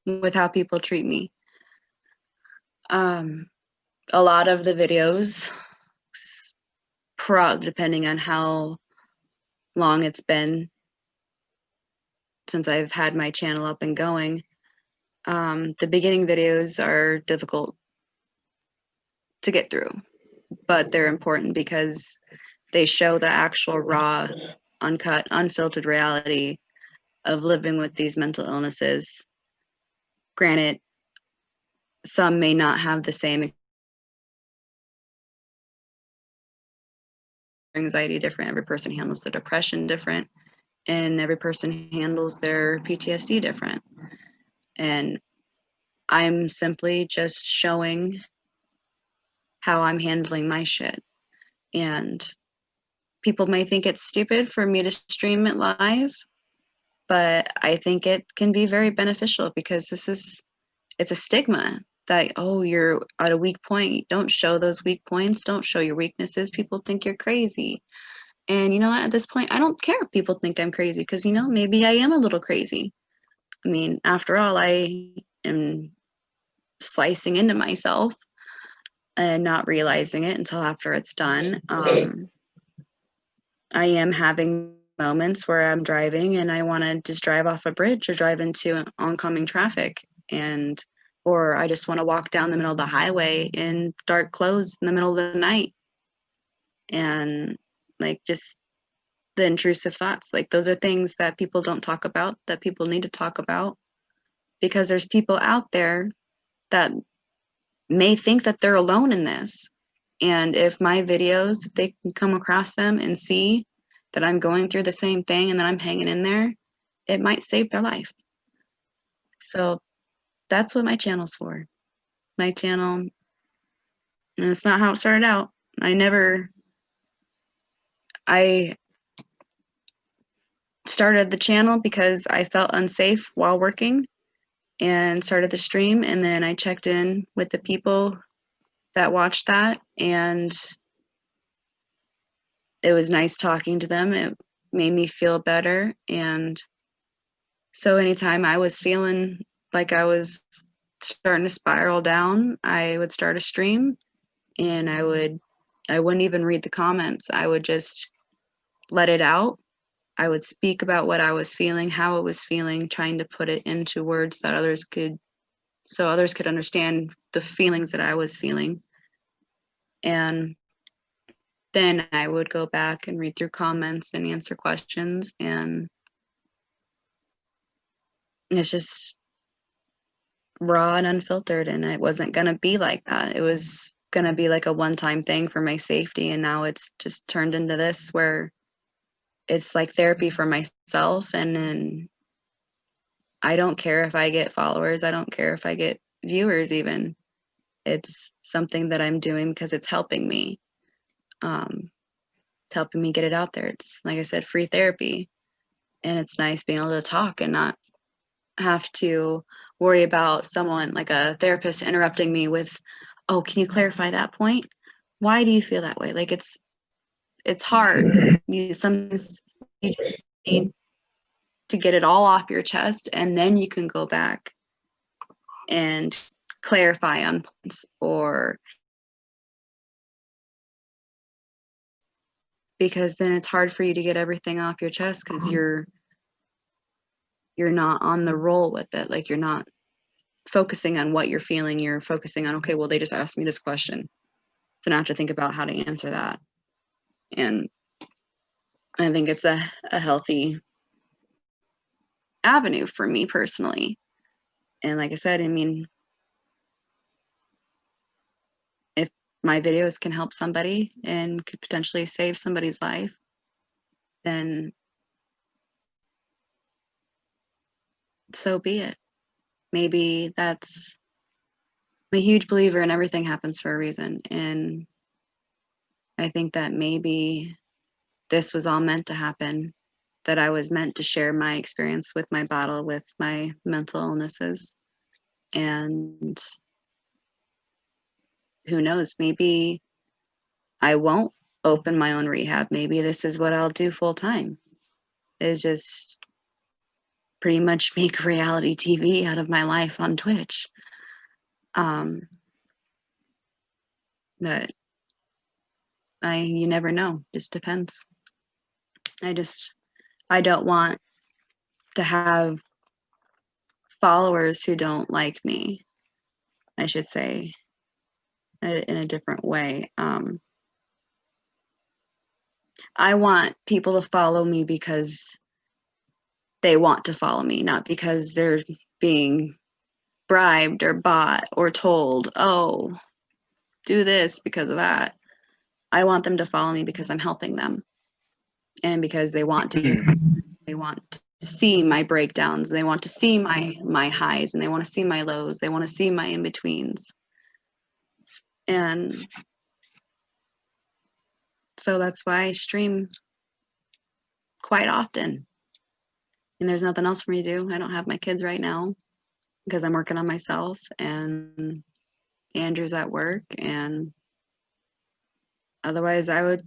with how people treat me. A lot of the videos, depending on how long it's been since I've had my channel up and going, the beginning videos are difficult to get through, but they're important because they show the actual raw, uncut, unfiltered reality of living with these mental illnesses. Granted, some may not have the same anxiety different. Every person handles their depression different, and every person handles their PTSD different. And I'm simply just showing how I'm handling my shit. And people may think it's stupid for me to stream it live, but I think it can be very beneficial because it's a stigma that, oh, you're at a weak point. Don't show those weak points. Don't show your weaknesses. People think you're crazy. And you know what? At this point, I don't care if people think I'm crazy because, you know, maybe I am a little crazy. I mean, after all, I am slicing into myself and not realizing it until after it's done. I am having moments where I'm driving and I want to just drive off a bridge or drive into oncoming traffic, and or I just want to walk down the middle of the highway in dark clothes in the middle of the night. and like just the intrusive thoughts. Like those are things that people don't talk about, that people need to talk about, because there's people out there that may think that they're alone in this. And if my videos, if they can come across them and see that I'm going through the same thing and that I'm hanging in there, it might save their life. So that's what my channel's for. My channel, and it's not how it started out. I started the channel because I felt unsafe while working and started the stream, and then I checked in with the people that watched that, and it was nice talking to them. It made me feel better. And so anytime I was feeling like I was starting to spiral down, I would start a stream, and I wouldn't even read the comments. I would just let it out. I would speak about what I was feeling, how I was feeling, trying to put it into words that others could understand the feelings that I was feeling. And then I would go back and read through comments and answer questions, and it's just raw and unfiltered, and it wasn't going to be like that. It was going to be like a one-time thing for my safety, and now it's just turned into this where it's like therapy for myself. And then I don't care if I get followers, I don't care if I get viewers even. It's something that I'm doing because it's helping me. It's helping me get it out there. It's, like I said, free therapy. And it's nice being able to talk and not have to worry about someone, like a therapist, interrupting me with, oh, can you clarify that point? Why do you feel that way? Like it's hard. Sometimes you just need to get it all off your chest, and then you can go back and clarify on points, or because then it's hard for you to get everything off your chest because you're not on the roll with it. Like you're not focusing on what you're feeling. You're focusing on, okay, well, they just asked me this question, so now I have to think about how to answer that. And I think it's a healthy avenue for me personally. And like I said, I mean, if my videos can help somebody and could potentially save somebody's life, then so be it. Maybe that's, I'm a huge believer in everything happens for a reason. And I think that maybe this was all meant to happen, that I was meant to share my experience with my battle with my mental illnesses. And who knows, maybe I won't open my own rehab. Maybe this is what I'll do full time, is just pretty much make reality TV out of my life on Twitch. But you never know, just depends. I don't want to have followers who don't like me, I should say, in a different way. I want people to follow me because they want to follow me, not because they're being bribed or bought or told, oh, do this because of that. I want them to follow me because I'm helping them, and because they want to see my breakdowns, they want to see my highs, and they want to see my lows, they want to see my in-betweens. And so that's why I stream quite often. And there's nothing else for me to do. I don't have my kids right now because I'm working on myself, and Andrew's at work, and otherwise I would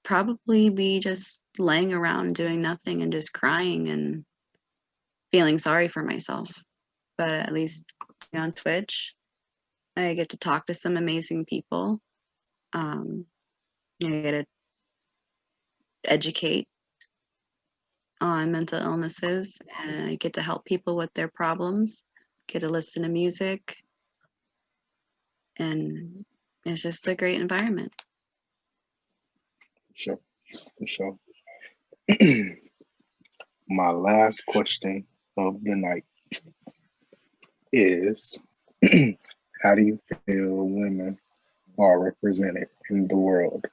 probably be just laying around doing nothing and just crying and feeling sorry for myself. But at least on Twitch, I get to talk to some amazing people. I get to educate on mental illnesses, and I get to help people with their problems, get to listen to music, and it's just a great environment. Sure, for sure. My last question of the night is how do you feel women are represented in the world?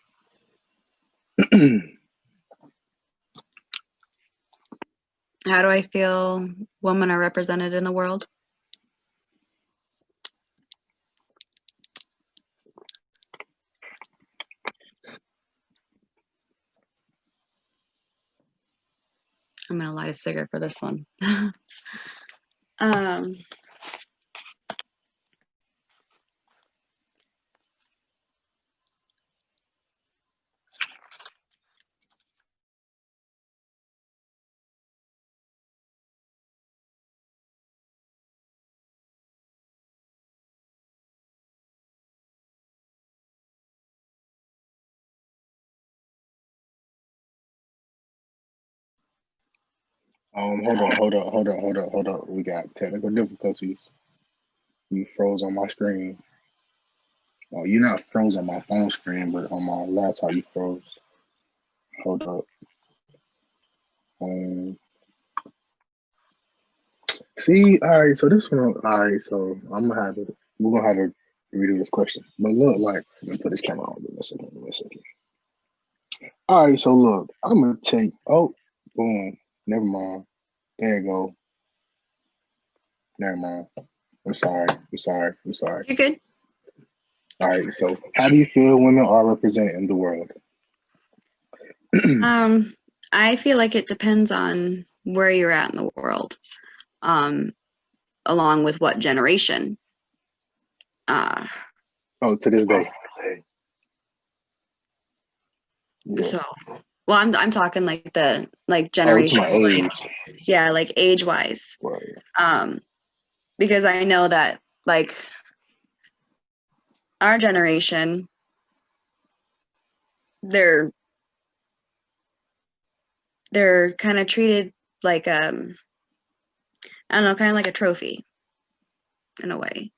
How do I feel women are represented in the world? I'm gonna light a cigarette for this one. Hold on. We got technical difficulties. You froze on my screen. Oh, you're not froze on my phone screen, but on my laptop you froze. Hold up. See, all right. So this one, all right. So we're gonna have to redo this question. But look, like, let me put this camera on. Give me a second. Give me a second. All right. So look, I'm gonna take. Oh, boom. Never mind. There you go. Never mind. I'm sorry. You're good. All right. So, how do you feel women are represented in the world? I feel like it depends on where you're at in the world, along with what generation. Oh, to this day. Yeah. So, well, I'm talking like the Oh, to generation, my age. yeah, like age wise. Right. Because I know that like our generation, they're kind of treated like I don't know, kind of like a trophy in a way.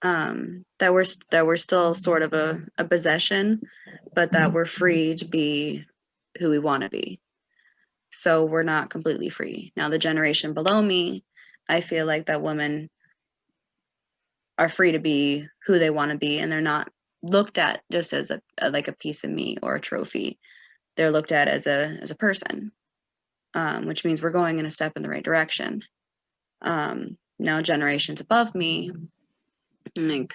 That we're still sort of a possession, but that we're free to be who we want to be. So we're not completely free. Now the generation below me, I feel like that women are free to be who they want to be, and they're not looked at just as like a piece of meat or a trophy. They're looked at as a person, which means we're going in a step in the right direction. Now generations above me, like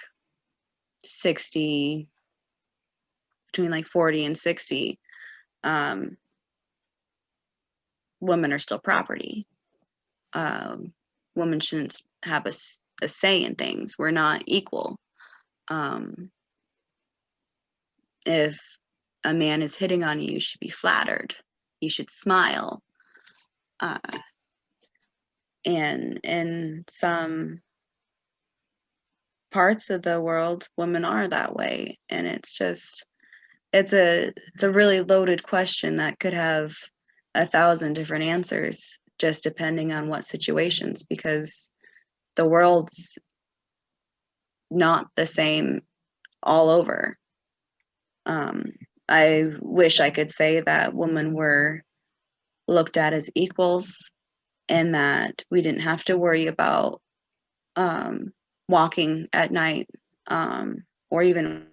60, between like 40 and 60, women are still property. Women shouldn't have a say in things. We're not equal. If a man is hitting on you, you should be flattered. You should smile. And in some parts of the world, women are that way. And it's a really loaded question that could have 1,000 different answers, just depending on what situations, because the world's not the same all over. I wish I could say that women were looked at as equals and that we didn't have to worry about walking at night, or even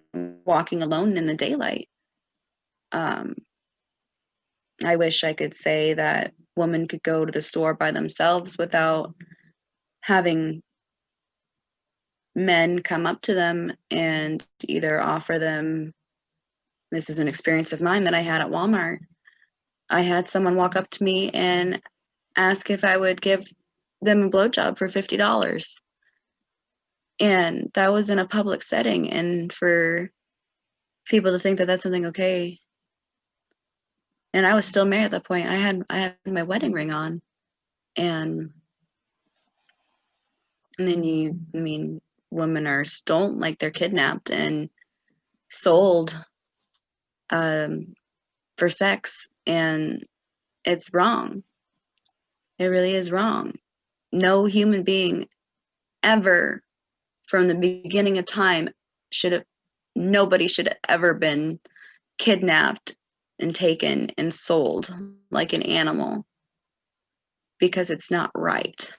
walking alone in the daylight. I wish I could say that women could go to the store by themselves without having men come up to them and either offer them, this is an experience of mine that I had at Walmart. I had someone walk up to me and ask if I would give them a blowjob for $50. And that was in a public setting. And for people to think that that's something okay. And I was still married at that point. I had my wedding ring on. And then women are stolen, like they're kidnapped and sold for sex. And it's wrong. It really is wrong. No human being ever, from the beginning of time, nobody should have ever been kidnapped, and taken and sold like an animal because it's not right.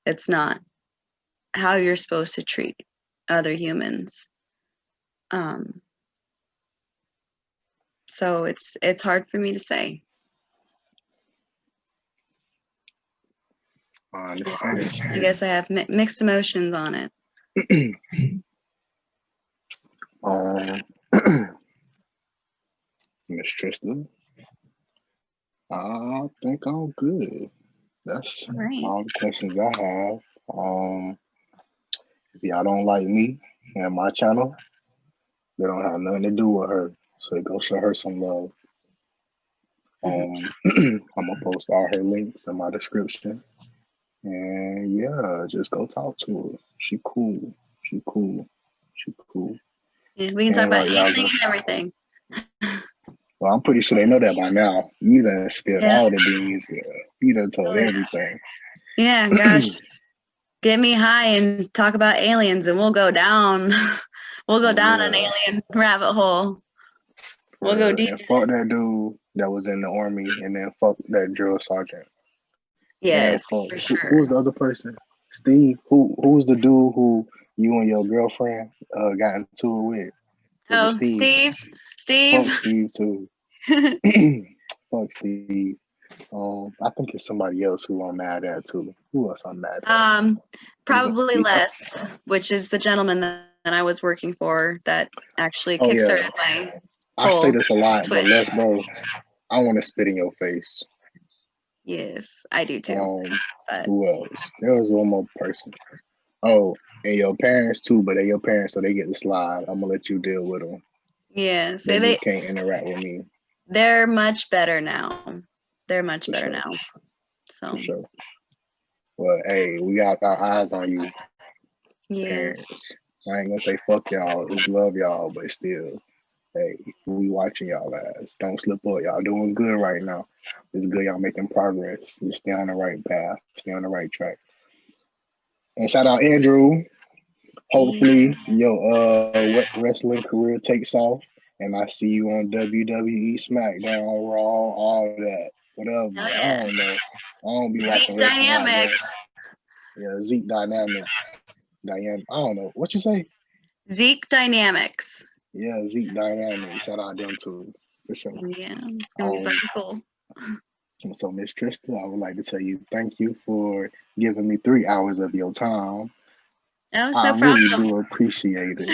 It's not how you're supposed to treat other humans. So it's hard for me to say. I I guess I have mixed emotions on it. Miss Trista, I think I'm good. That's Right. all the questions I have. If y'all don't like me and my channel, they don't have nothing to do with her. So go show her some love. I'm gonna post all her links in my description. And yeah, just go talk to her. She cool. She cool. She cool. Yeah, we can talk And about y'all anything and everything. well, I'm pretty sure they know that by now. You done spilled Yeah. all the beans, girl. You done told Oh, yeah. everything. Yeah, gosh. Get me high and talk about aliens and we'll go down. We'll go down an Yeah. alien rabbit hole. We'll go deep. And fuck that dude that was in the army, and then fuck that drill sergeant. Yes, And fuck, for who sure. was the other person? Steve. Who was the dude who you and your girlfriend got into it with? Was it Oh, Steve. Fuck Steve too. Fuck Steve. I think it's somebody else who I'm mad at too. Who else I'm mad at? Probably Les, which is the gentleman that I was working for that actually Oh, yeah. kickstarted my I say whole this a lot, but Twitch. Les, bro, I want to spit in your face. Yes, I do too. But Who else? There was one more person. Oh, and your parents too, but they're your parents, so they get to slide. I'm gonna let you deal with them. yeah, They just can't interact with me. they're much better now. They're much better sure. now. So For sure. Well, hey, we got our eyes on you, yeah. parents. I ain't gonna say fuck y'all. Just love y'all, but still, hey, we watching y'all ass. Don't slip up. Y'all doing good right now. It's good y'all making progress. You stay on the right path. Stay on the right track. And shout out Andrew. Hopefully your wrestling career takes off, and I see you on WWE, SmackDown, Raw, all that. Whatever. Oh, yeah. I don't know. I don't be Zeke watching wrestling like that. Dynamics. Yeah, Zeke Dynamics. Diane, I don't know. What you say? Zeke Dynamics. Yeah, Zeke Dynamics. Shout out them too. For sure. Yeah, it's gonna be fucking cool. So, Miss Trista, I would like to tell you thank you for giving me 3 hours of your time. No, it's I no really problem. do appreciate it.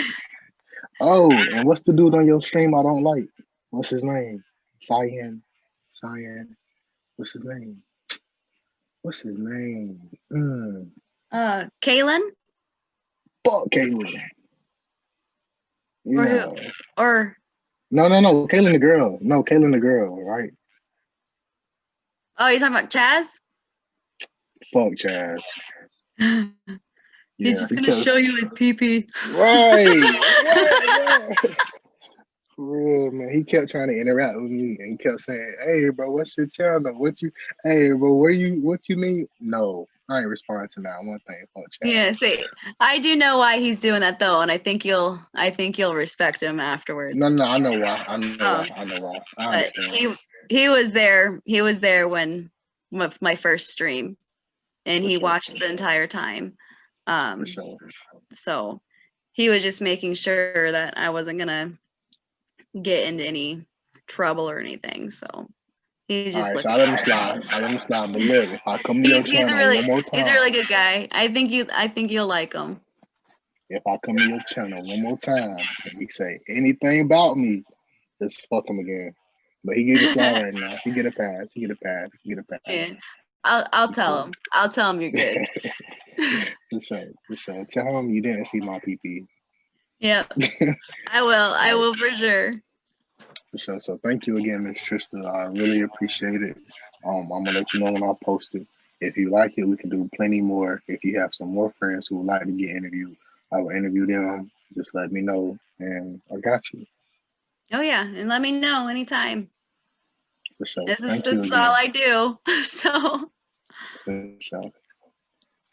Oh, and what's the dude on your stream I don't like? What's his name? Cyan. What's his name? What's his name? Kaylin? Fuck Kaylin. Or who? Or No. Kaylin the girl. No, Kaylin the girl, right? oh, you're talking about Chaz? Fuck Chaz. He's just gonna show you his pee-pee. Right. For real, man. He kept trying to interact with me and he kept saying, "Hey, bro, what's your channel? Hey, bro, what you need?" No, I ain't responding to that one thing. Fuck Chaz. Yeah, see, I do know why he's doing that though, and I think you'll respect him afterwards. No, I know why. I know why. I understand. But he was there when with my first stream, and he watched the entire time. For sure. So he was just making sure that I wasn't gonna get into any trouble or anything. So he's just so I let him slide. But look, if I come to your channel one more time, he's a really good guy. I think you'll like him. If I come to your channel one more time and he say anything about me, just fuck him again. But he get a slide right now. He get a pass. Yeah. I'll tell him. I'll tell him you're good. For sure. Tell him you didn't see my PP. Yep. I will. I will for sure. For sure. So thank you again, Miss Trista. I really appreciate it. I'm gonna let you know when I post it. If you like it, we can do plenty more. If you have some more friends who would like to get interviewed, I will interview them. Just let me know, and I got you. Oh yeah, and let me know anytime. For sure. This is all I do. So. For sure.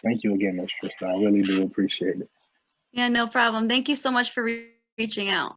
Thank you again, Miss Trista. I really do appreciate it. Yeah, no problem. Thank you so much for reaching out.